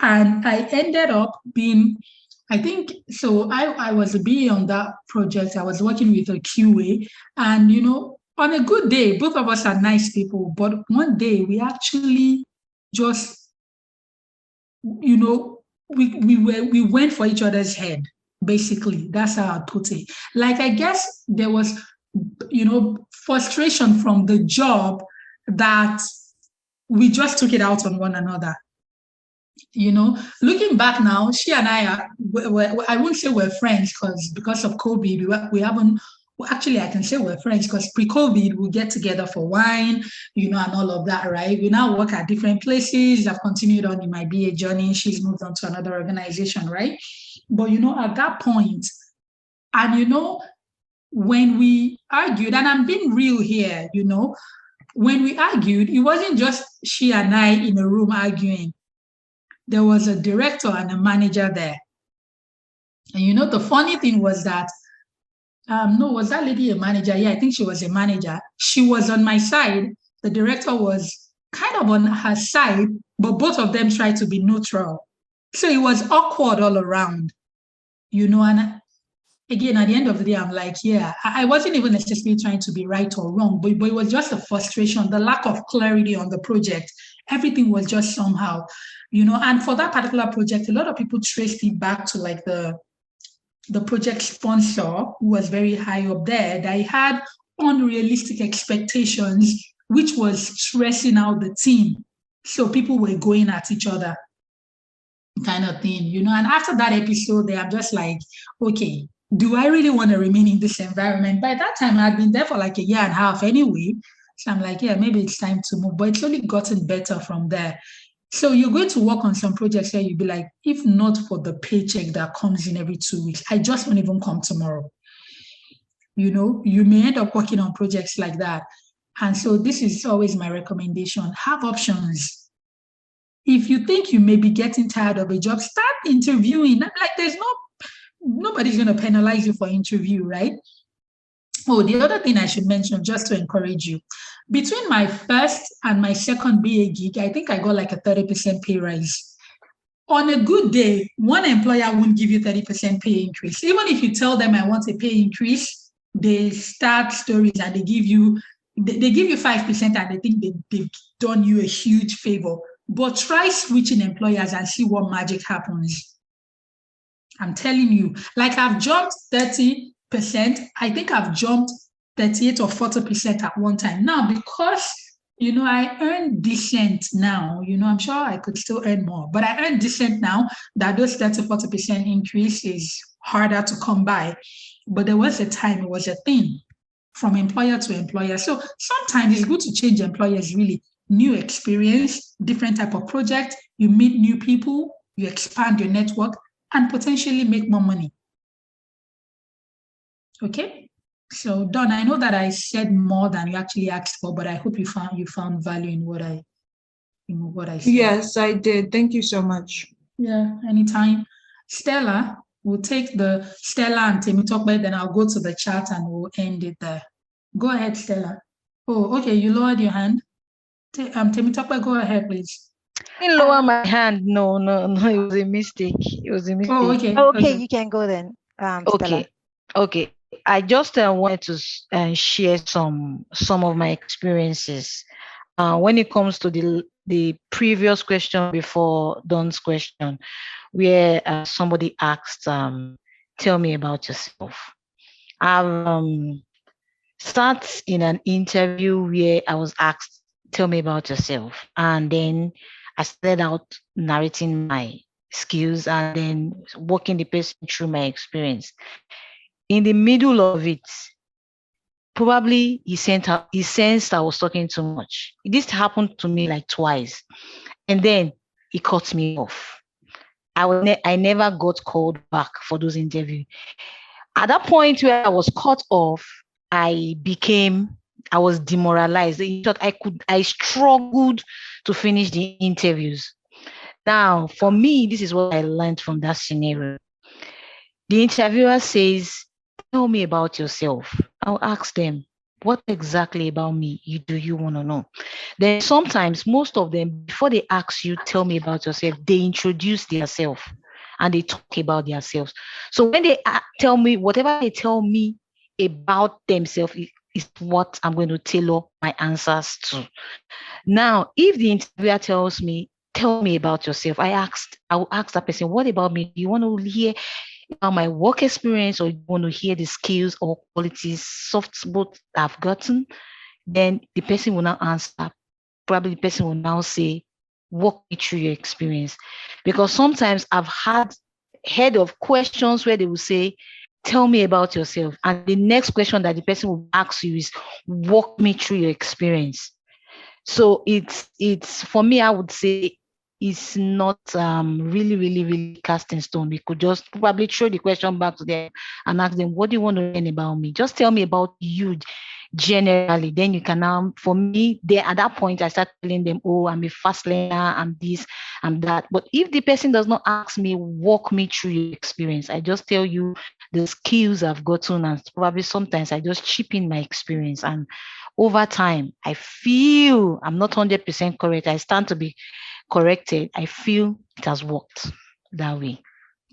And I ended up being, I was a BA on that project. I was working with a QA, and, on a good day, both of us are nice people, but one day we actually just, we went for each other's head. Basically, that's how I put it. Like, I guess there was, frustration from the job that we just took it out on one another. Looking back now, she and I I wouldn't say we're friends, because of COVID, we haven't. Well, actually, I can say we're friends, because pre-COVID, we get together for wine, and all of that, right? We now work at different places. I've continued on in my BA journey. She's moved on to another organization, right? But, at that point, and, when we argued, and I'm being real here, when we argued, it wasn't just she and I in a room arguing. There was a director and a manager there. And the funny thing was that, no, was that lady a manager? Yeah, I think she was a manager. She was on my side. The director was kind of on her side, but both of them tried to be neutral. So it was awkward all around, and again, at the end of the day, I'm like, yeah, I wasn't even necessarily trying to be right or wrong, but it was just a frustration, the lack of clarity on the project. Everything was just somehow, and for that particular project, a lot of people traced it back to like the project sponsor, who was very high up there, that he had unrealistic expectations, which was stressing out the team. So people were going at each other, kind of thing, And after that episode, I'm just like, okay, do I really want to remain in this environment? By that time, I'd been there for like a year and a half anyway. So I'm like, yeah, maybe it's time to move. But it's only gotten better from there. So you're going to work on some projects where you'll be like, if not for the paycheck that comes in every 2 weeks, I just won't even come tomorrow. You may end up working on projects like that. And so this is always my recommendation. Have options. If you think you may be getting tired of a job, start interviewing. Like nobody's going to penalize you for interview, right? Oh, the other thing I should mention, just to encourage you, between my first and my second BA gig, I think I got like a 30% pay rise. On a good day, one employer won't give you 30% pay increase. Even if you tell them I want a pay increase, they start stories and they give you 5% and they think they've done you a huge favor. But try switching employers and see what magic happens. I'm telling you, like I've jumped 30%. I think I've jumped 38 or 40% at one time. Now, because, I earn decent now, I'm sure I could still earn more, but I earn decent now that those 30, 40% increase is harder to come by. But there was a time it was a thing from employer to employer. So sometimes it's good to change employers, really. New experience, different type of project, you meet new people, you expand your network, and potentially make more money. Okay, so Don, I know that I said more than you actually asked for, but I hope you found value in what I said. Yes, I did. Thank you so much. Yeah, anytime. Stella, we'll take the Stella and Temitope, then I'll go to the chat and we'll end it there. Go ahead, Stella. Oh, okay, you lowered your hand. Temitope, go ahead, please. I didn't lower my hand. No, it was a mistake. Oh, okay. Okay, you can go then. Stella. Okay. I just wanted to share some of my experiences. When it comes to the previous question before Don's question, where somebody asked, tell me about yourself. I've sat in an interview where I was asked, tell me about yourself. And then I started out narrating my skills and then walking the person through my experience. In the middle of it, probably he sensed I was talking too much. This happened to me like twice. And then he cut me off. I never got called back for those interviews. At that point where I was cut off, I was demoralized. I struggled to finish the interviews. Now, for me, this is what I learned from that scenario. The interviewer says, tell me about yourself. I'll ask them, what exactly about me do you want to know? Then sometimes, most of them, before they ask you, tell me about yourself, they introduce themselves and they talk about themselves. So when they tell me, whatever they tell me about themselves is what I'm going to tailor my answers to. Now, if the interviewer tells me, tell me about yourself, I will ask that person, what about me? Do you want to hear about my work experience, or you want to hear the skills or qualities, soft spots I've gotten? Then the person will now answer. Probably the person will now say, walk me through your experience. Because sometimes I've heard of questions where they will say, tell me about yourself. And the next question that the person will ask you is, walk me through your experience. So it's for me, I would say it's not really, really, really cast in stone. We could just probably throw the question back to them and ask them, what do you want to learn about me? Just tell me about you. generally. Then you can now, for me, there at that point, I start telling them, oh, I'm a fast learner, I'm this, I'm that. But if the person does not ask me, walk me through your experience, I just tell you the skills I've gotten, and probably sometimes I just chip in my experience. And over time, I feel I'm not 100% correct. I stand to be corrected. I feel it has worked that way.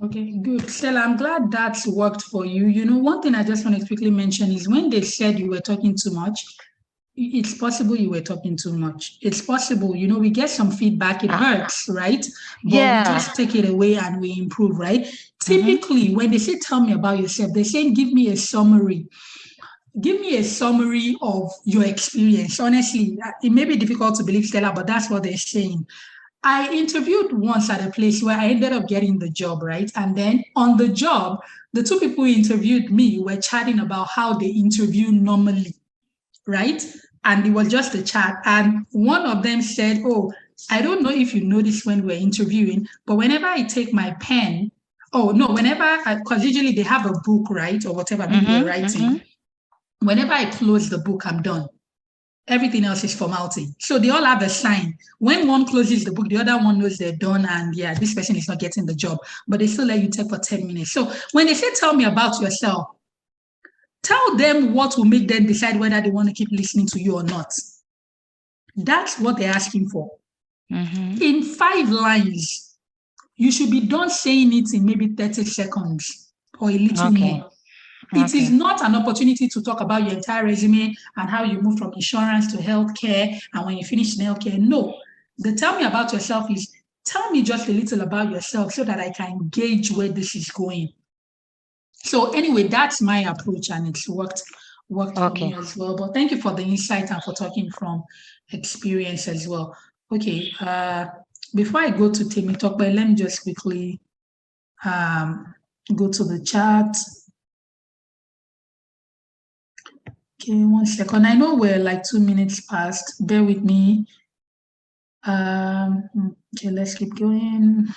Okay, good. Stella, I'm glad that's worked for you. You know, one thing I just want to quickly mention is when they said you were talking too much, it's possible you were talking too much. It's possible, you know, we get some feedback, it hurts, right? But we just take it away and we improve, right? Typically, when they say, tell me about yourself, they're saying, give me a summary. Give me a summary of your experience. Honestly, it may be difficult to believe, Stella, but that's what they're saying. I interviewed once at a place where I ended up getting the job, right? And then on the job, the two people who interviewed me were chatting about how they interview normally, right? And it was just a chat. And one of them said, oh, I don't know if you noticed when we're interviewing, but whenever I take my pen, because usually they have a book, right? Or whatever they're writing. Whenever I close the book, I'm done. Everything else is formality. So they all have a sign. When one closes the book, the other one knows they're done, and yeah, this person is not getting the job, but they still let you take for 10 minutes. So when they say, tell me about yourself, tell them what will make them decide whether they want to keep listening to you or not. That's what they're asking for. In 5 lines, you should be done saying it in maybe 30 seconds or a little more. It is not an opportunity to talk about your entire resume and how you moved from insurance to healthcare and when you finish in healthcare. No, the tell me about yourself is tell me just a little about yourself so that I can gauge where this is going. So anyway, that's my approach and it's worked for me as well. But thank you for the insight and for talking from experience as well. Okay, before I go to Temitope, let me just quickly go to the chat. Okay, 1 second. I know we're like 2 minutes past. Bear with me. Okay, let's keep going.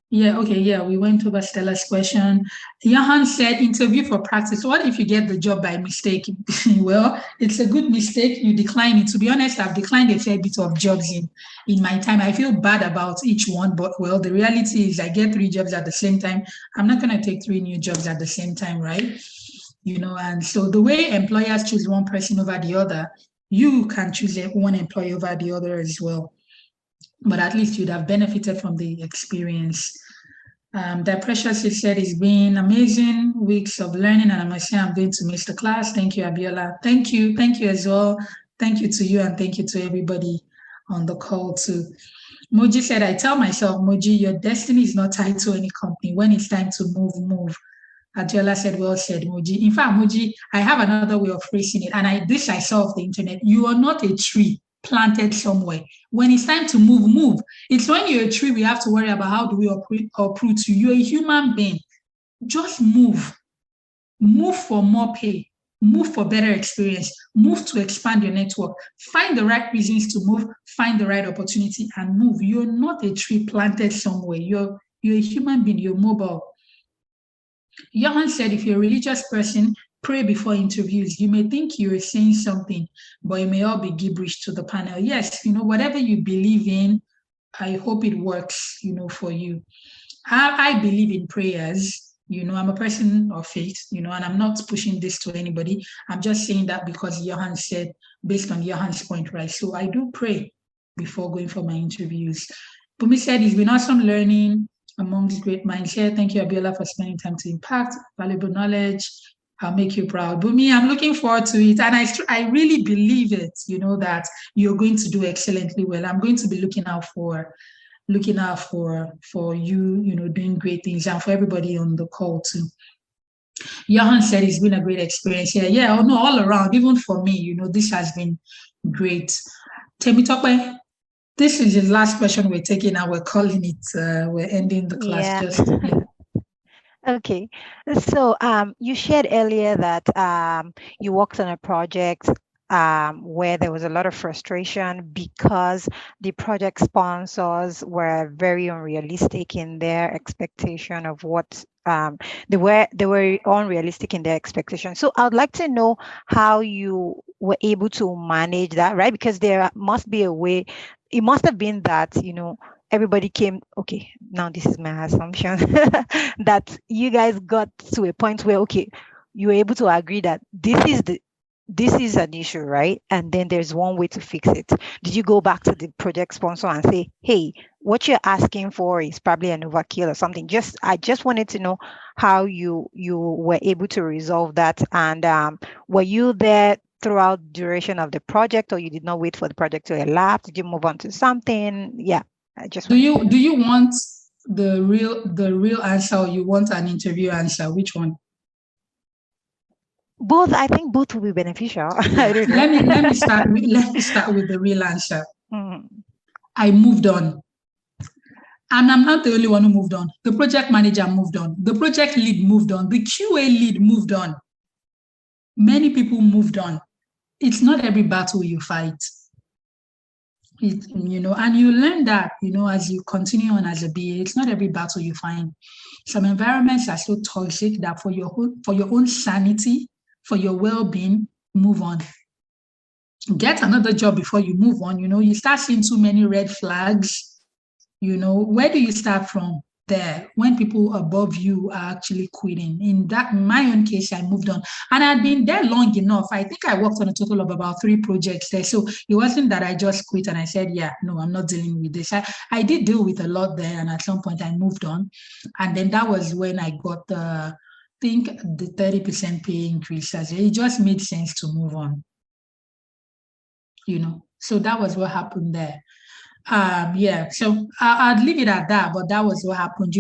We went over Stella's question. Johan said, interview for practice. What if you get the job by mistake? Well, it's a good mistake. You decline it. To be honest, I've declined a fair bit of jobs in my time. I feel bad about each one, but well, the reality is I get 3 jobs at the same time. I'm not going to take 3 new jobs at the same time, right? You know, and so the way employers choose one person over the other, you can choose one employee over the other as well. But at least you'd have benefited from the experience. That Precious said it's been amazing weeks of learning, and I must say I'm going to miss the class. Thank you, Abiola. Thank you as well. Thank you to you, and thank you to everybody on the call too. Moji said, I tell myself, Moji, your destiny is not tied to any company. When it's time to move. Adiola said, well said, Moji. In fact, Moji, I have another way of phrasing it, and I saw off the internet. You are not a tree planted somewhere. When it's time to move. It's when you're a tree, we have to worry about how do we uproot you. You're a human being. Just move. Move for more pay. Move for better experience. Move to expand your network. Find the right reasons to move. Find the right opportunity and move. You're not a tree planted somewhere. You're a human being. You're mobile. Johan said, if you're a religious person, pray before interviews. You may think you're saying something, but it may all be gibberish to the panel. Yes, you know, whatever you believe in, I hope it works, you know, for you. I believe in prayers. You know, I'm a person of faith, you know, and I'm not pushing this to anybody. I'm just saying that because Johan said, based on Johan's point, right? So I do pray before going for my interviews. Bumi said, it's been awesome learning amongst great minds here. Thank you, Abiola, for spending time to impact valuable knowledge. I'll make you proud. Bumi, I'm looking forward to it. And I really believe it, you know, that you're going to do excellently well. I'm going to be looking out for you, you know, doing great things, and for everybody on the call too. Johan said it's been a great experience here. Yeah, oh no, all around, even for me, you know, this has been great. Temitope, this is the last question we're taking and we're calling it, we're ending the class. Okay, so you shared earlier that you worked on a project where there was a lot of frustration because the project sponsors were very unrealistic in their expectation of what they were unrealistic in their expectations. So I would like to know how you were able to manage that, right? Because there must be a way. It must have been that, everybody came, okay, now this is my assumption, that you guys got to a point where, okay, you were able to agree that this is an issue, right? And then there's one way to fix it. Did you go back to the project sponsor and say, hey, what you're asking for is probably an overkill or something? I just wanted to know how you were able to resolve that. And were you there throughout the duration of the project, or you did not wait for the project to elapse? Did you move on to something? Yeah. I just do you want the real answer, or you want an interview answer? Which one? Both. I think both will be beneficial. I don't know. Let me start with the real answer. I moved on. And I'm not the only one who moved on. The project manager moved on. The project lead moved on. The QA lead moved on. Many people moved on. It's not every battle you fight. And you learn that, as you continue on as a BA, it's not every battle you find. Some environments are so toxic that for your own sanity, for your well-being, move on. Get another job before you move on. You start seeing too many red flags. Where do you start from there when people above you are actually quitting? In my own case, I moved on, and I'd been there long enough. I think I worked on a total of about 3 projects there. So it wasn't that I just quit and I said, yeah, no, I'm not dealing with this. I did deal with a lot there. And at some point I moved on. And then that was when I got the 30% pay increase. It just made sense to move on, so that was what happened there. So I'd leave it at that, but that was what happened.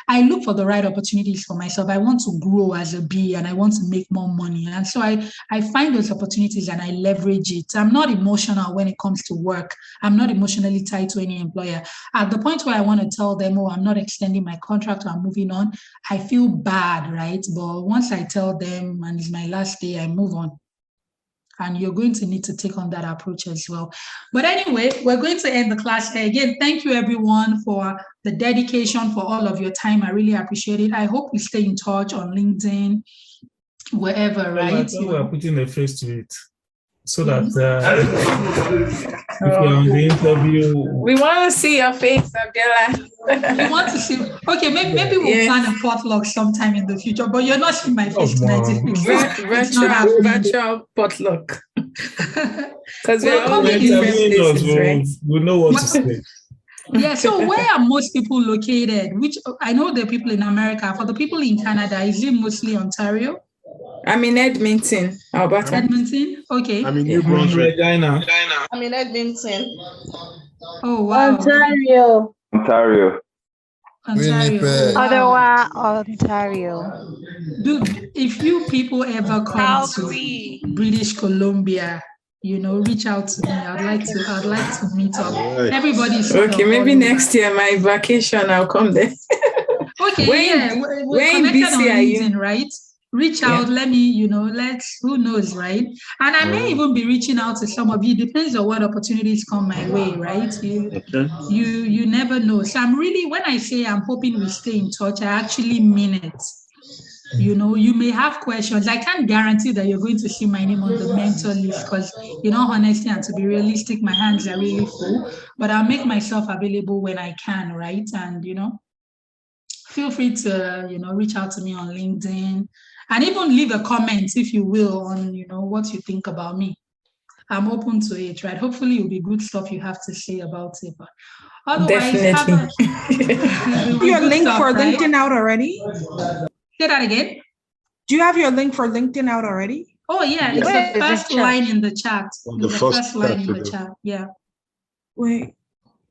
I look for the right opportunities for myself. I want to grow as a bee and I want to make more money. And so I find those opportunities and I leverage it. I'm not emotional when it comes to work. I'm not emotionally tied to any employer. At the point where I want to tell them, oh, I'm not extending my contract or I'm moving on, I feel bad, right? But once I tell them and it's my last day, I move on. And you're going to need to take on that approach as well. But anyway, we're going to end the class here. Again, thank you everyone for the dedication, for all of your time. I really appreciate it. I hope we stay in touch on LinkedIn, wherever, right? I thought we are putting a face to it. So that if you're on the interview, we want to see your face, Abiola. We want to see. Okay, maybe we'll plan a potluck sometime in the future. But you're not seeing my face tonight. Virtual potluck. Because we're all when we know what to say. Yeah. So where are most people located? Which I know the people in America. For the people in Canada, is it mostly Ontario? I'm in Edmonton, Alberta. Edmonton? Okay. I'm in New Brunswick. I'm in Edmonton. Oh, wow. Ontario. Winnipeg. Ottawa, Ontario. Dude, if you people ever come to British Columbia, reach out to me. I'd like to meet up. Right. Everybody's okay. Maybe next year, my vacation, I'll come there. Okay. We're connected on LinkedIn, right? Reach out, let me, who knows, right? And I may even be reaching out to some of you. Depends on what opportunities come my way, right? You never know. So I'm really, when I say I'm hoping we stay in touch, I actually mean it. You may have questions. I can't guarantee that you're going to see my name on the mentor list because, honestly, and to be realistic, my hands are really full. But I'll make myself available when I can, right? And, feel free to, reach out to me on LinkedIn and even leave a comment, if you will, on, what you think about me. I'm open to it, right? Hopefully it'll be good stuff you have to say about it. But otherwise, definitely. Your link stuff, for right? LinkedIn out already? Say that again. Do you have your link for LinkedIn out already? Oh, yeah. It's the first line in the chat. The first line in the chat. Yeah. Wait.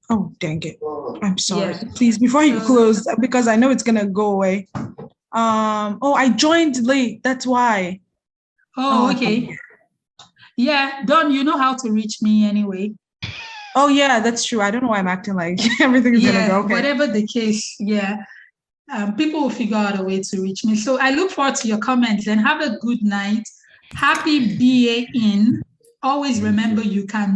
Oh, dang it. I'm sorry. Yeah. Please, before you close, because I know it's going to go away. I joined late. That's why. Oh, okay. Yeah, Don, you know how to reach me anyway. Oh, yeah, that's true. I don't know why I'm acting like everything is going to go okay. Whatever the case, people will figure out a way to reach me. So I look forward to your comments and have a good night. Happy BA in. Always remember you can